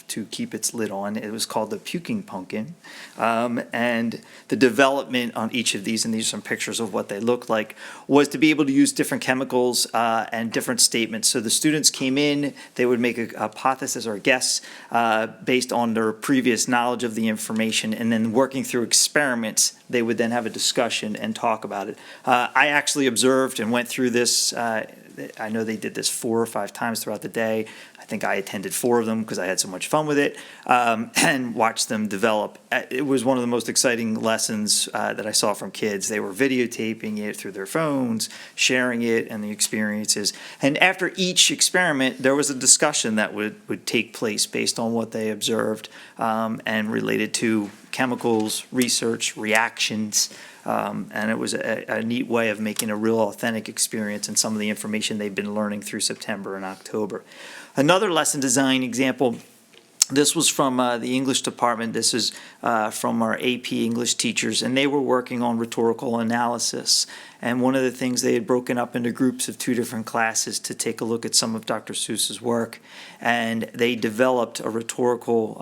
to keep its lid on. It was called the puking pumpkin. And the development on each of these, and these are some pictures of what they looked like, was to be able to use different chemicals and different statements. So the students came in, they would make a hypothesis or a guess based on their previous knowledge of the information, and then working through experiments, they would then have a discussion and talk about it. I actually observed and went through this. I know they did this 4 or 5 times throughout the day. I think I attended 4 of them because I had so much fun with it, and watched them develop. It was one of the most exciting lessons that I saw from kids. They were videotaping it through their phones, sharing it and the experiences. And after each experiment, there was a discussion that would take place based on what they observed and related to chemicals, research, reactions. And it was a neat way of making a real authentic experience and some of the information they've been learning through September and October. Another lesson design example, this was from the English department. This is from our AP English teachers, and they were working on rhetorical analysis. And one of the things, they had broken up into groups of 2 different classes to take a look at some of Dr. Seuss's work, and they developed a rhetorical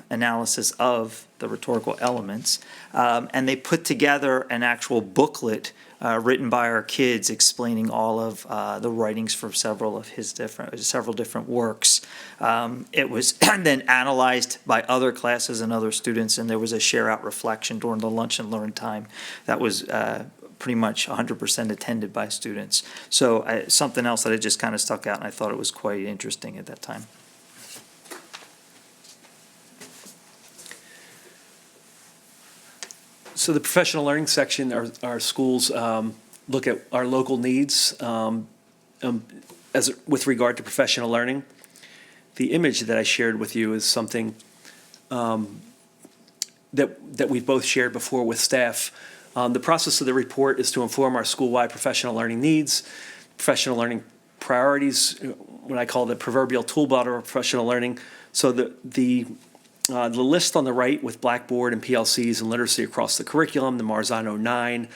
analysis of the rhetorical elements, and they put together an actual booklet written by our kids explaining all of the writings from several different works. It was then analyzed by other classes and other students, and there was a share-out reflection during the lunch and learn time that was pretty much 100% attended by students. So something else that had just kind of stuck out, and I thought it was quite interesting at that time. So the professional learning section, our schools look at our local needs with regard to professional learning. The image that I shared with you is something that we've both shared before with staff. The process of the report is to inform our school-wide professional learning needs, professional learning priorities, what I call the proverbial tool belt of professional learning. So the list on the right with Blackboard and PLCs and literacy across the curriculum, the Marzano 9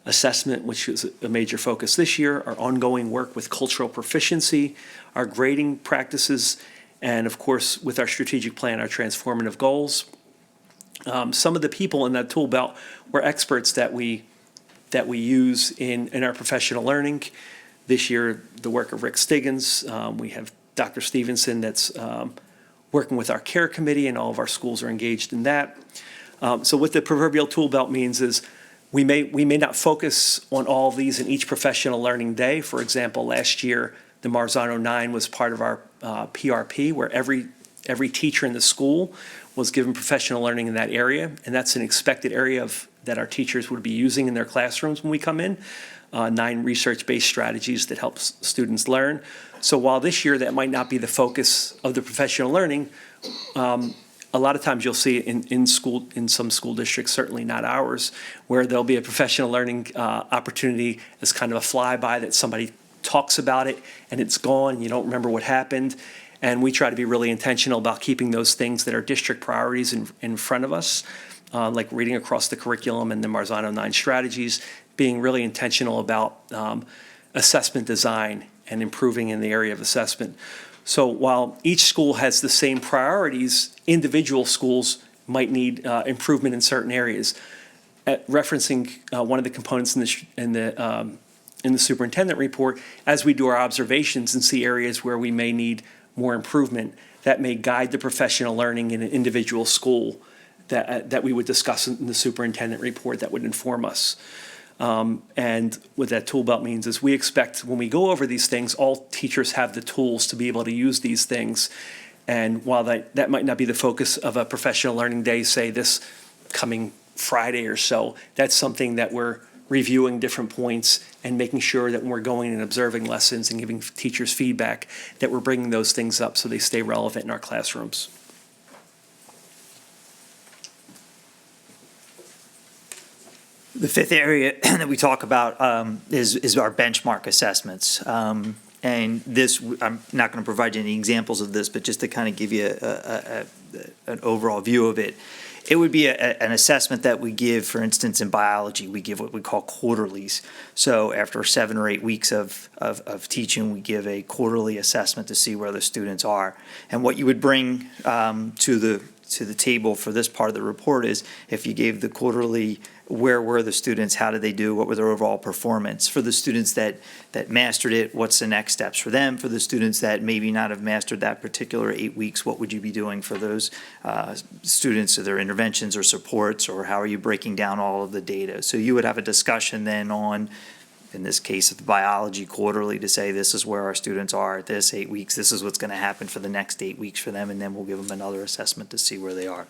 assessment, which is a major focus this year, our ongoing work with cultural proficiency, our grading practices, and of course, with our strategic plan, our transformative goals. Some of the people in that tool belt were experts that we use in our professional learning. This year, the work of Rick Stiggins. We have Dr. Stevenson that's working with our care committee, and all of our schools are engaged in that. So what the proverbial tool belt means is we may not focus on all of these in each professional learning day. For example, last year, the Marzano 9 was part of our PRP, where every teacher in the school was given professional learning in that area, and that's an expected area that our teachers would be using in their classrooms when we come in. 9 research-based strategies that help students learn. So while this year that might not be the focus of the professional learning, a lot of times you'll see it in some school districts, certainly not ours, where there'll be a professional learning opportunity as kind of a flyby that somebody talks about it and it's gone, you don't remember what happened. And we try to be really intentional about keeping those things that are district priorities in front of us, like reading across the curriculum and the Marzano 9 strategies, being really intentional about assessment design and improving in the area of assessment. So while each school has the same priorities, individual schools might need improvement in certain areas. Referencing one of the components in the superintendent report, as we do our observations and see areas where we may need more improvement, that may guide the professional learning in an individual school that we would discuss in the superintendent report that would inform us. And what that tool belt means is we expect when we go over these things, all teachers have the tools to be able to use these things. And while that might not be the focus of a professional learning day, say this coming Friday or so, that's something that we're reviewing different points and making sure that when we're going and observing lessons and giving teachers feedback, that we're bringing those things up so they stay relevant in our classrooms. The fifth area that we talk about is our benchmark assessments. And this, I'm not going to provide you any examples of this, but just to kind of give you an overall view of it, it would be an assessment that we give, for instance, in biology, we give what we call quarterlies. So after 7 or 8 weeks of teaching, we give a quarterly assessment to see where the students are. And what you would bring to the table for this part of the report is if you gave the quarterly, where were the students, how did they do, what was their overall performance? For the students that mastered it, what's the next steps for them? For the students that maybe not have mastered that particular 8 weeks, what would you be doing for those students, or their interventions or supports, or how are you breaking down all of the data? So you would have a discussion then on, in this case, the biology quarterly, to say this is where our students are at this 8 weeks, this is what's going to happen for the next 8 weeks for them, and then we'll give them another assessment to see where they are.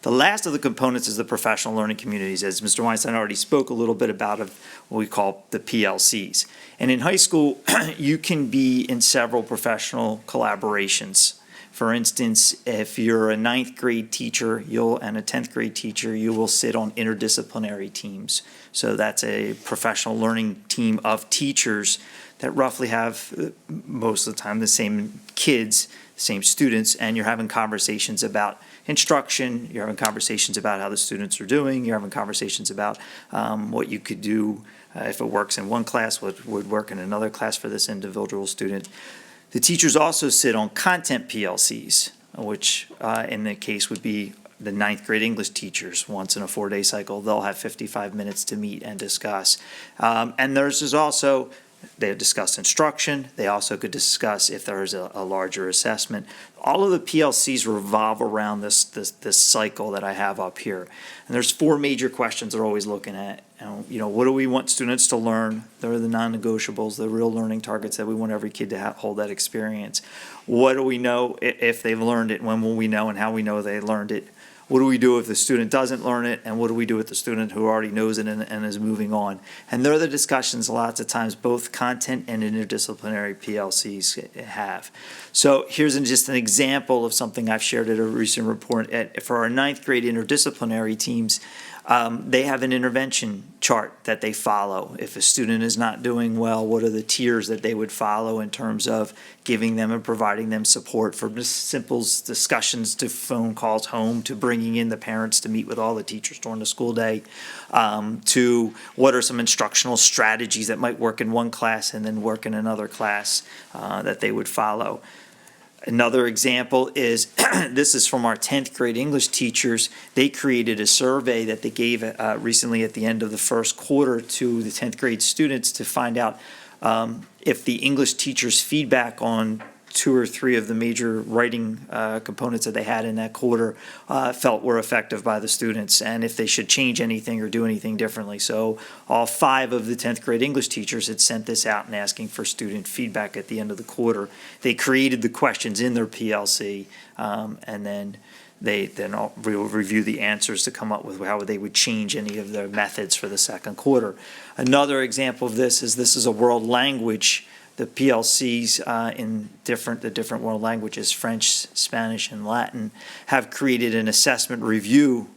The last of the components is the professional learning communities. As Mr. Weinstein already spoke a little bit about what we call the PLCs. And in high school, you can be in several professional collaborations. For instance, if you're a 9th grade teacher and a 10th grade teacher, you will sit on interdisciplinary teams. So that's a professional learning team of teachers that roughly have, most of the time, the same kids, same students, and you're having conversations about instruction, you're having conversations about how the students are doing, you're having conversations about what you could do if it works in one class, what would work in another class for this individual student. The teachers also sit on content PLCs, which in the case would be the 9th grade English teachers. Once in a 4-day cycle, they'll have 55 minutes to meet and discuss. And theirs is also, they discuss instruction. They also could discuss if there is a larger assessment. All of the PLCs revolve around this cycle that I have up here. And there's 4 major questions they're always looking at. What do we want students to learn? They're the non-negotiables, the real learning targets that we want every kid to hold that experience. What do we know if they've learned it? When will we know, and how we know they learned it? What do we do if the student doesn't learn it, and what do we do with the student who already knows it and is moving on? And they're the discussions lots of times both content and interdisciplinary PLCs have. So here's just an example of something I've shared at a recent report. For our 9th grade interdisciplinary teams, they have an intervention chart that they follow. If a student is not doing well, what are the tiers that they would follow in terms of giving them and providing them support, from just simple discussions to phone calls home, to bringing in the parents to meet with all the teachers during the school day, to what are some instructional strategies that might work in one class and then work in another class that they would follow. Another example is, this is from our 10th grade English teachers. They created a survey that they gave recently at the end of the first quarter to the 10th grade students to find out if the English teachers' feedback on 2 or 3 of the major writing components that they had in that quarter felt were effective by the students, and if they should change anything or do anything differently. So all 5 of the 10th grade English teachers had sent this out and asking for student feedback at the end of the quarter. They created the questions in their PLC, and then they will review the answers to come up with how they would change any of their methods for the second quarter. Another example of this is a world language. The PLCs in the different world languages, French, Spanish, and Latin, have created an assessment review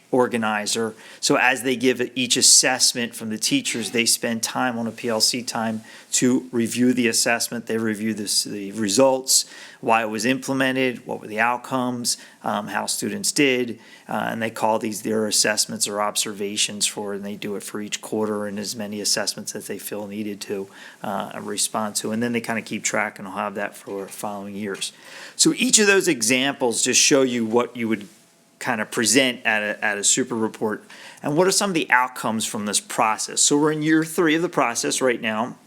organizer. So as they give each assessment from the teachers, they spend time on a PLC time to review the assessment. They review the results, why it was implemented, what were the outcomes, how students did, and they call these their assessments or observations and they do it for each quarter and as many assessments as they feel needed to respond to. And then they kind of keep track and will have that for following years. So each of those examples just show you what you would kind of present at a super report, and what are some of the outcomes from this process. So we're in year 3 of the process right now,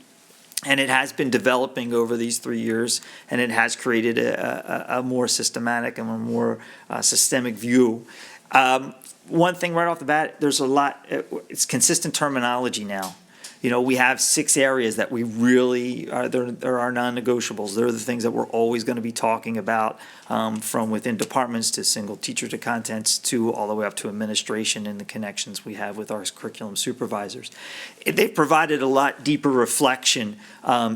and it has been developing over these 3 years, and it has created a more systematic and a more systemic view. One thing right off the bat, there's a lot, it's consistent terminology now. We have 6 areas that we really are our non-negotiables. They're the things that we're always going to be talking about, from within departments to single teacher to contents to all the way up to administration and the connections we have with our curriculum supervisors. They've provided a lot deeper reflection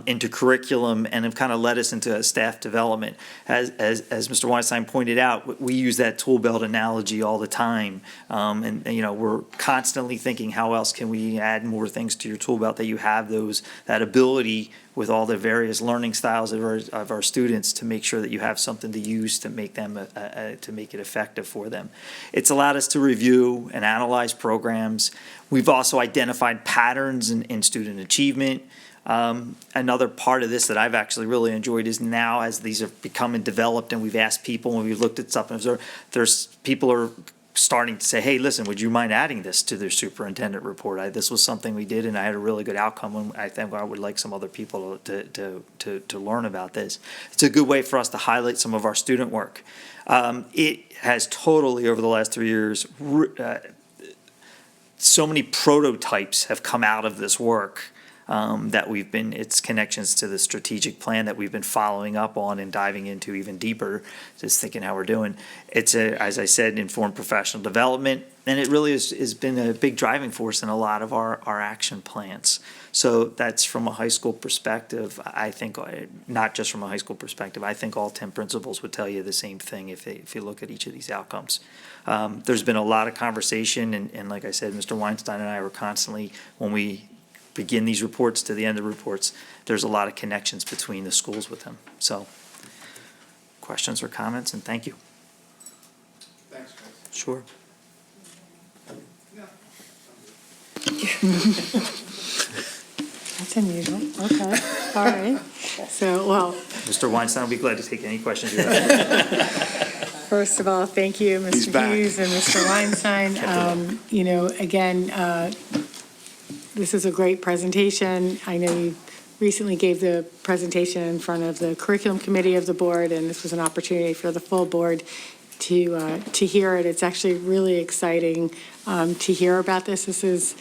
into curriculum and have kind of led us into staff development. As Mr. Weinstein pointed out, we use that tool belt analogy all the time. We're constantly thinking, how else can we add more things to your tool belt, that you have that ability with all the various learning styles of our students to make sure that you have something to use to make them to make it effective for them. It's allowed us to review and analyze programs. We've also identified patterns in student achievement. Another part of this that I've actually really enjoyed is now, as these are becoming developed and we've asked people and we've looked at stuff, and there's people are starting to say, hey, listen, would you mind adding this to their superintendent report? This was something we did and I had a really good outcome, and I think I would like some other people to learn about this. It's a good way for us to highlight some of our student work. It has totally, over the last 3 years, so many prototypes have come out of this work. Its connections to the strategic plan that we've been following up on and diving into even deeper, just thinking how we're doing. It's as I said, informed professional development, and it really has been a big driving force in a lot of our action plans. So that's from a high school perspective. I think, not just from a high school perspective, I think all 10 principals would tell you the same thing if you look at each of these outcomes. There's been a lot of conversation, and like I said, Mr. Weinstein and I were constantly, when we begin these reports to the end of reports, there's a lot of connections between the schools with them. So, questions or comments, and thank you. Thanks, guys. Sure. That's unusual. Okay, all right. So, well, Mr. Weinstein will be glad to take any questions you have. first of all, thank you, He's Mr. back. Hughes and Mr. Weinstein. Again, this is a great presentation. I know you recently gave the presentation in front of the curriculum committee of the board, and this was an opportunity for the full board to hear it. It's actually really exciting to hear about this. This is,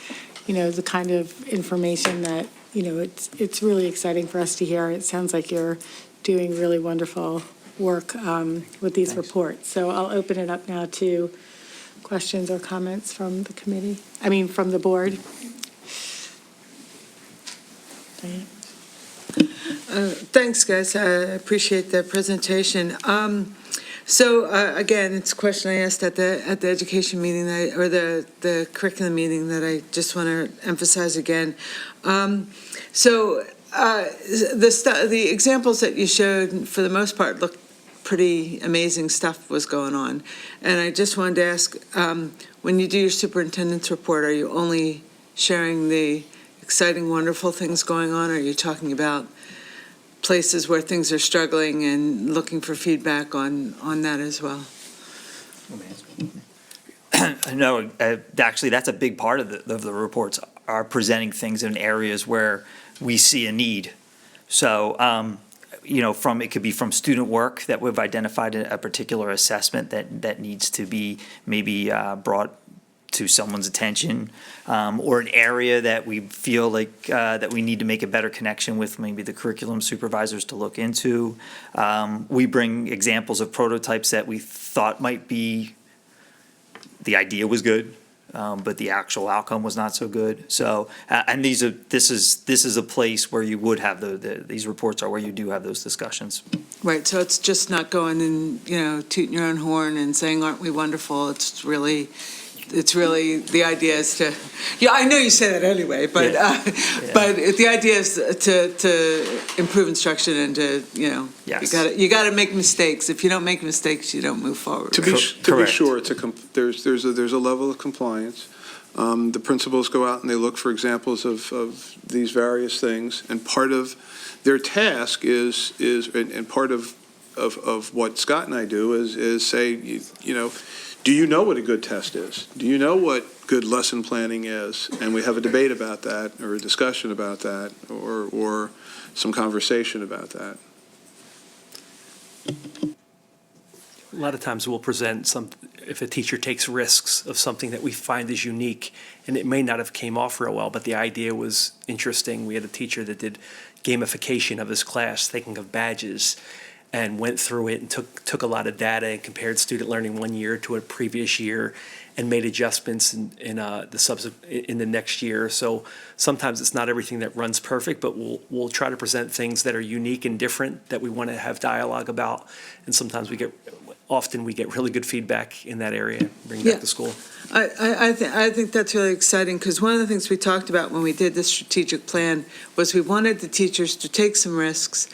the kind of information that, it's really exciting for us to hear. It sounds like you're doing really wonderful work with these reports. So I'll open it up now to questions or comments from the committee, from the board. Thanks, guys. I appreciate the presentation. Again, it's a question I asked at the education meeting or the curriculum meeting that I just want to emphasize again. The examples that you showed, for the most part, looked pretty amazing stuff was going on. And I just wanted to ask, when you do your superintendent's report, are you only sharing the exciting, wonderful things going on? Or are you talking about places where things are struggling and looking for feedback on that as well? No, actually, that's a big part of the reports, are presenting things in areas where we see a need. So, it could be from student work that we've identified a particular assessment that needs to be maybe brought to someone's attention, or an area that we feel like that we need to make a better connection with maybe the curriculum supervisors to look into. We bring examples of prototypes that we thought might be, the idea was good, but the actual outcome was not so good. So, and this is a place where you would have these reports are where you do have those discussions. Right, so it's just not going and, tooting your own horn and saying, aren't we wonderful? It's really, the idea is to, I know you say that anyway, but but the idea is to improve instruction and to, Yes. you got to make mistakes. If you don't make mistakes, you don't move forward. To be Correct. sure, there's a level of compliance. The principals go out and they look for examples of these various things, and part of their task is and part of what Scott and I do is say, do you know what a good test is? Do you know what good lesson planning is? And we have a debate about that, or a discussion about that, or some conversation about that. A lot of times we'll present if a teacher takes risks of something that we find is unique, and it may not have came off real well, but the idea was interesting. We had a teacher that did gamification of his class, thinking of badges, and went through it and took a lot of data and compared student learning one year to a previous year and made adjustments in the next year. So sometimes it's not everything that runs perfect, but we'll try to present things that are unique and different that we want to have dialogue about. And sometimes often we get really good feedback in that area, bring back to school. I think that's really exciting, because one of the things we talked about when we did the strategic plan was we wanted the teachers to take some risks,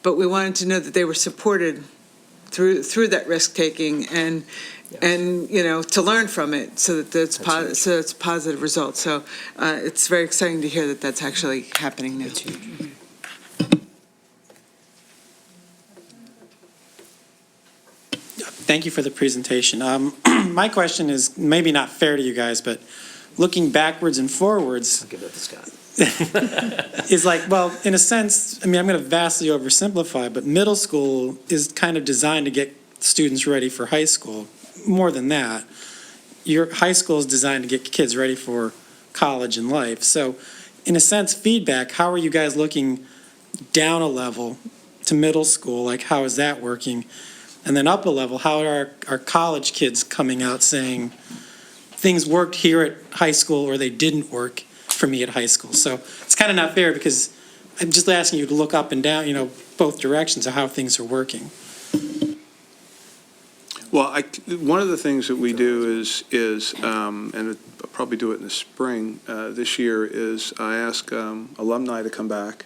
but we wanted to know that they were supported through that risk-taking and, to learn from it so that it's positive results. So it's very exciting to hear that that's actually happening now. Thank you for the presentation. My question is maybe not fair to you guys, but looking backwards and forwards. I'll give that to Scott. Is like, well, in a sense, I mean, I'm going to vastly oversimplify, but middle school is kind of designed to get students ready for high school. More than that, your high school is designed to get kids ready for college and life. So in a sense, feedback, how are you guys looking down a level to middle school? Like, how is that working? And then up a level, how are our college kids coming out saying things worked here at high school or they didn't work for me at high school? So it's kind of not fair, because I'm just asking you to look up and down, both directions of how things are working. Well, one of the things that we do is and I'll probably do it in the spring this year, is I ask alumni to come back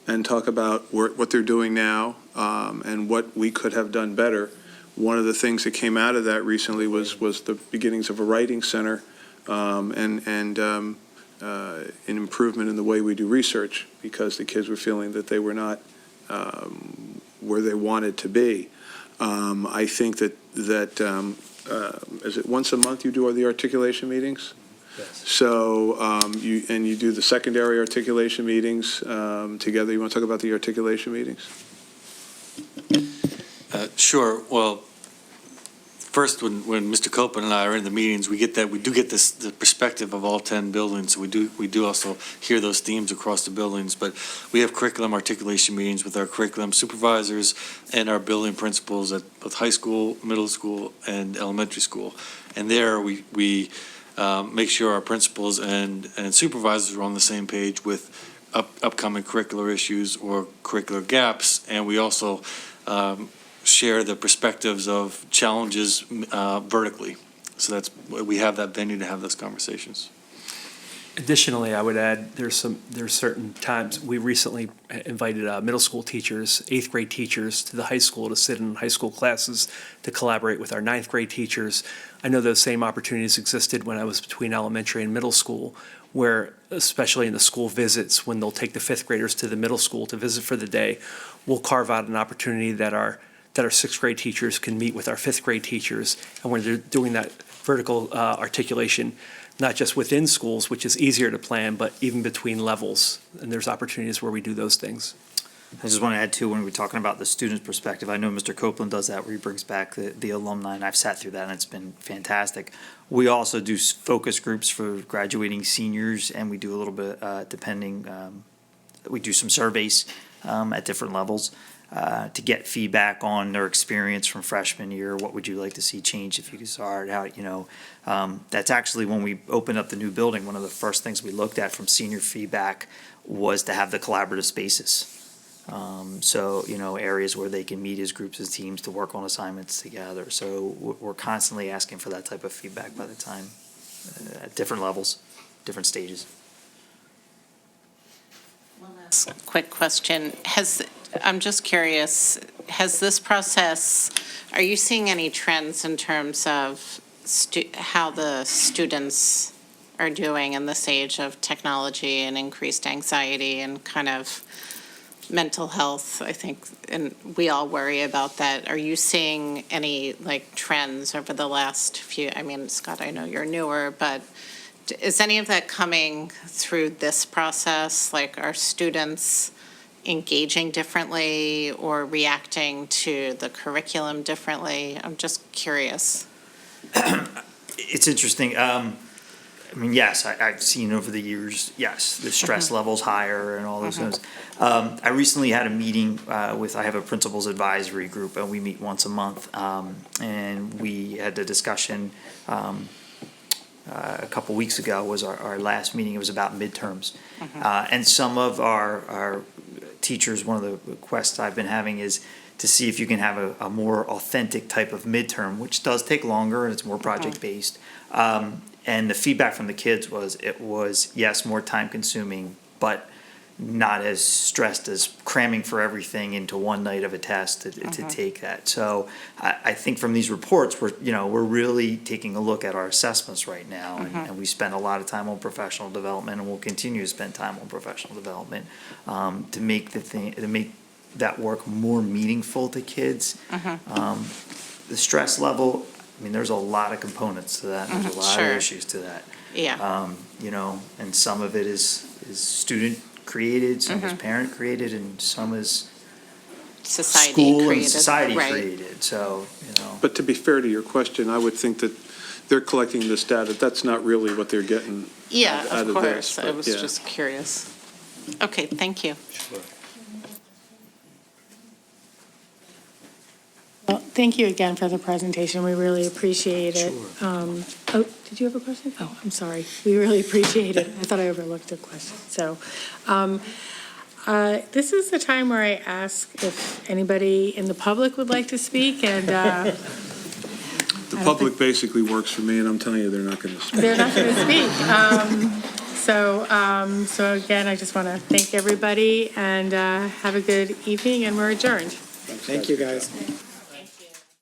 and talk about what they're doing now and what we could have done better. One of the things that came out of that recently was the beginnings of a writing center and an improvement in the way we do research, because the kids were feeling that they were not where they wanted to be. I think that is it once a month you do the articulation meetings? Yes. So you do the secondary articulation meetings together. You want to talk about the articulation meetings? Sure. Well, first, when Mr. Copeland and I are in the meetings, we do get the perspective of all 10 buildings. We do also hear those themes across the buildings. But we have curriculum articulation meetings with our curriculum supervisors and our building principals at both high school, middle school, and elementary school. And there we make sure our principals and supervisors are on the same page with upcoming curricular issues or curricular gaps. And we also share the perspectives of challenges vertically. So we have that venue to have those conversations. Additionally, I would add, there's certain times, we recently invited middle school teachers, 8th grade teachers to the high school to sit in high school classes to collaborate with our 9th grade teachers. I know those same opportunities existed when I was between elementary and middle school, where, especially in the school visits, when they'll take the 5th graders to the middle school to visit for the day, we'll carve out an opportunity that our 6th grade teachers can meet with our 5th grade teachers. And when they're doing that vertical articulation, not just within schools, which is easier to plan, but even between levels. And there's opportunities where we do those things. I just want to add too, when we're talking about the student's perspective, I know Mr. Copeland does that, where he brings back the alumni, and I've sat through that, and it's been fantastic. We also do focus groups for graduating seniors, and we do a little bit, we do some surveys at different levels to get feedback on their experience from freshman year. What would you like to see change if you could start out, that's actually when we opened up the new building, one of the first things we looked at from senior feedback was to have the collaborative spaces. Areas where they can meet as groups, as teams, to work on assignments together. So we're constantly asking for that type of feedback by the time, at different levels, different stages. One last quick question. I'm just curious, has this process, are you seeing any trends in terms of how the students are doing in this age of technology and increased anxiety and kind of mental health, I think, and we all worry about that. Are you seeing any trends over the last few, Scott, I know you're newer, but is any of that coming through this process? Like, are students engaging differently or reacting to the curriculum differently? I'm just curious. It's interesting. I mean, yes, I've seen over the years, yes, the stress levels higher and all those things. I recently had a meeting I have a principals advisory group, and we meet once a month. And we had the discussion a couple weeks ago was our last meeting. It was about midterms. And some of our teachers, one of the requests I've been having is to see if you can have a more authentic type of midterm, which does take longer and it's more project-based. And the feedback from the kids was, yes, more time consuming, but not as stressed as cramming for everything into one night of a test to take that. So I think from these reports, we're really taking a look at our assessments right now. And we spend a lot of time on professional development, and we'll continue to spend time on professional development to make that work more meaningful to kids. The stress level, I mean, there's a lot of components to that. There's a lot of issues to that. Yeah. And some of it is student created, some is parent created, and some is Society school created. and society Right. created. So, But to be fair to your question, I would think that they're collecting this data. That's not really what they're getting Yeah, out of of course. this. I but was yeah. just curious. Okay, thank you. Well, thank you again for the presentation. We really appreciate it. Did you have a question? Oh, I'm sorry. We really appreciate it. I thought I overlooked a question. So, this is the time where I ask if anybody in the public would like to speak, and The public basically works for me, and I'm telling you, they're not going to speak. they're not going to speak. So again, I just want to thank everybody and have a good evening, and we're adjourned. Thank you, guys.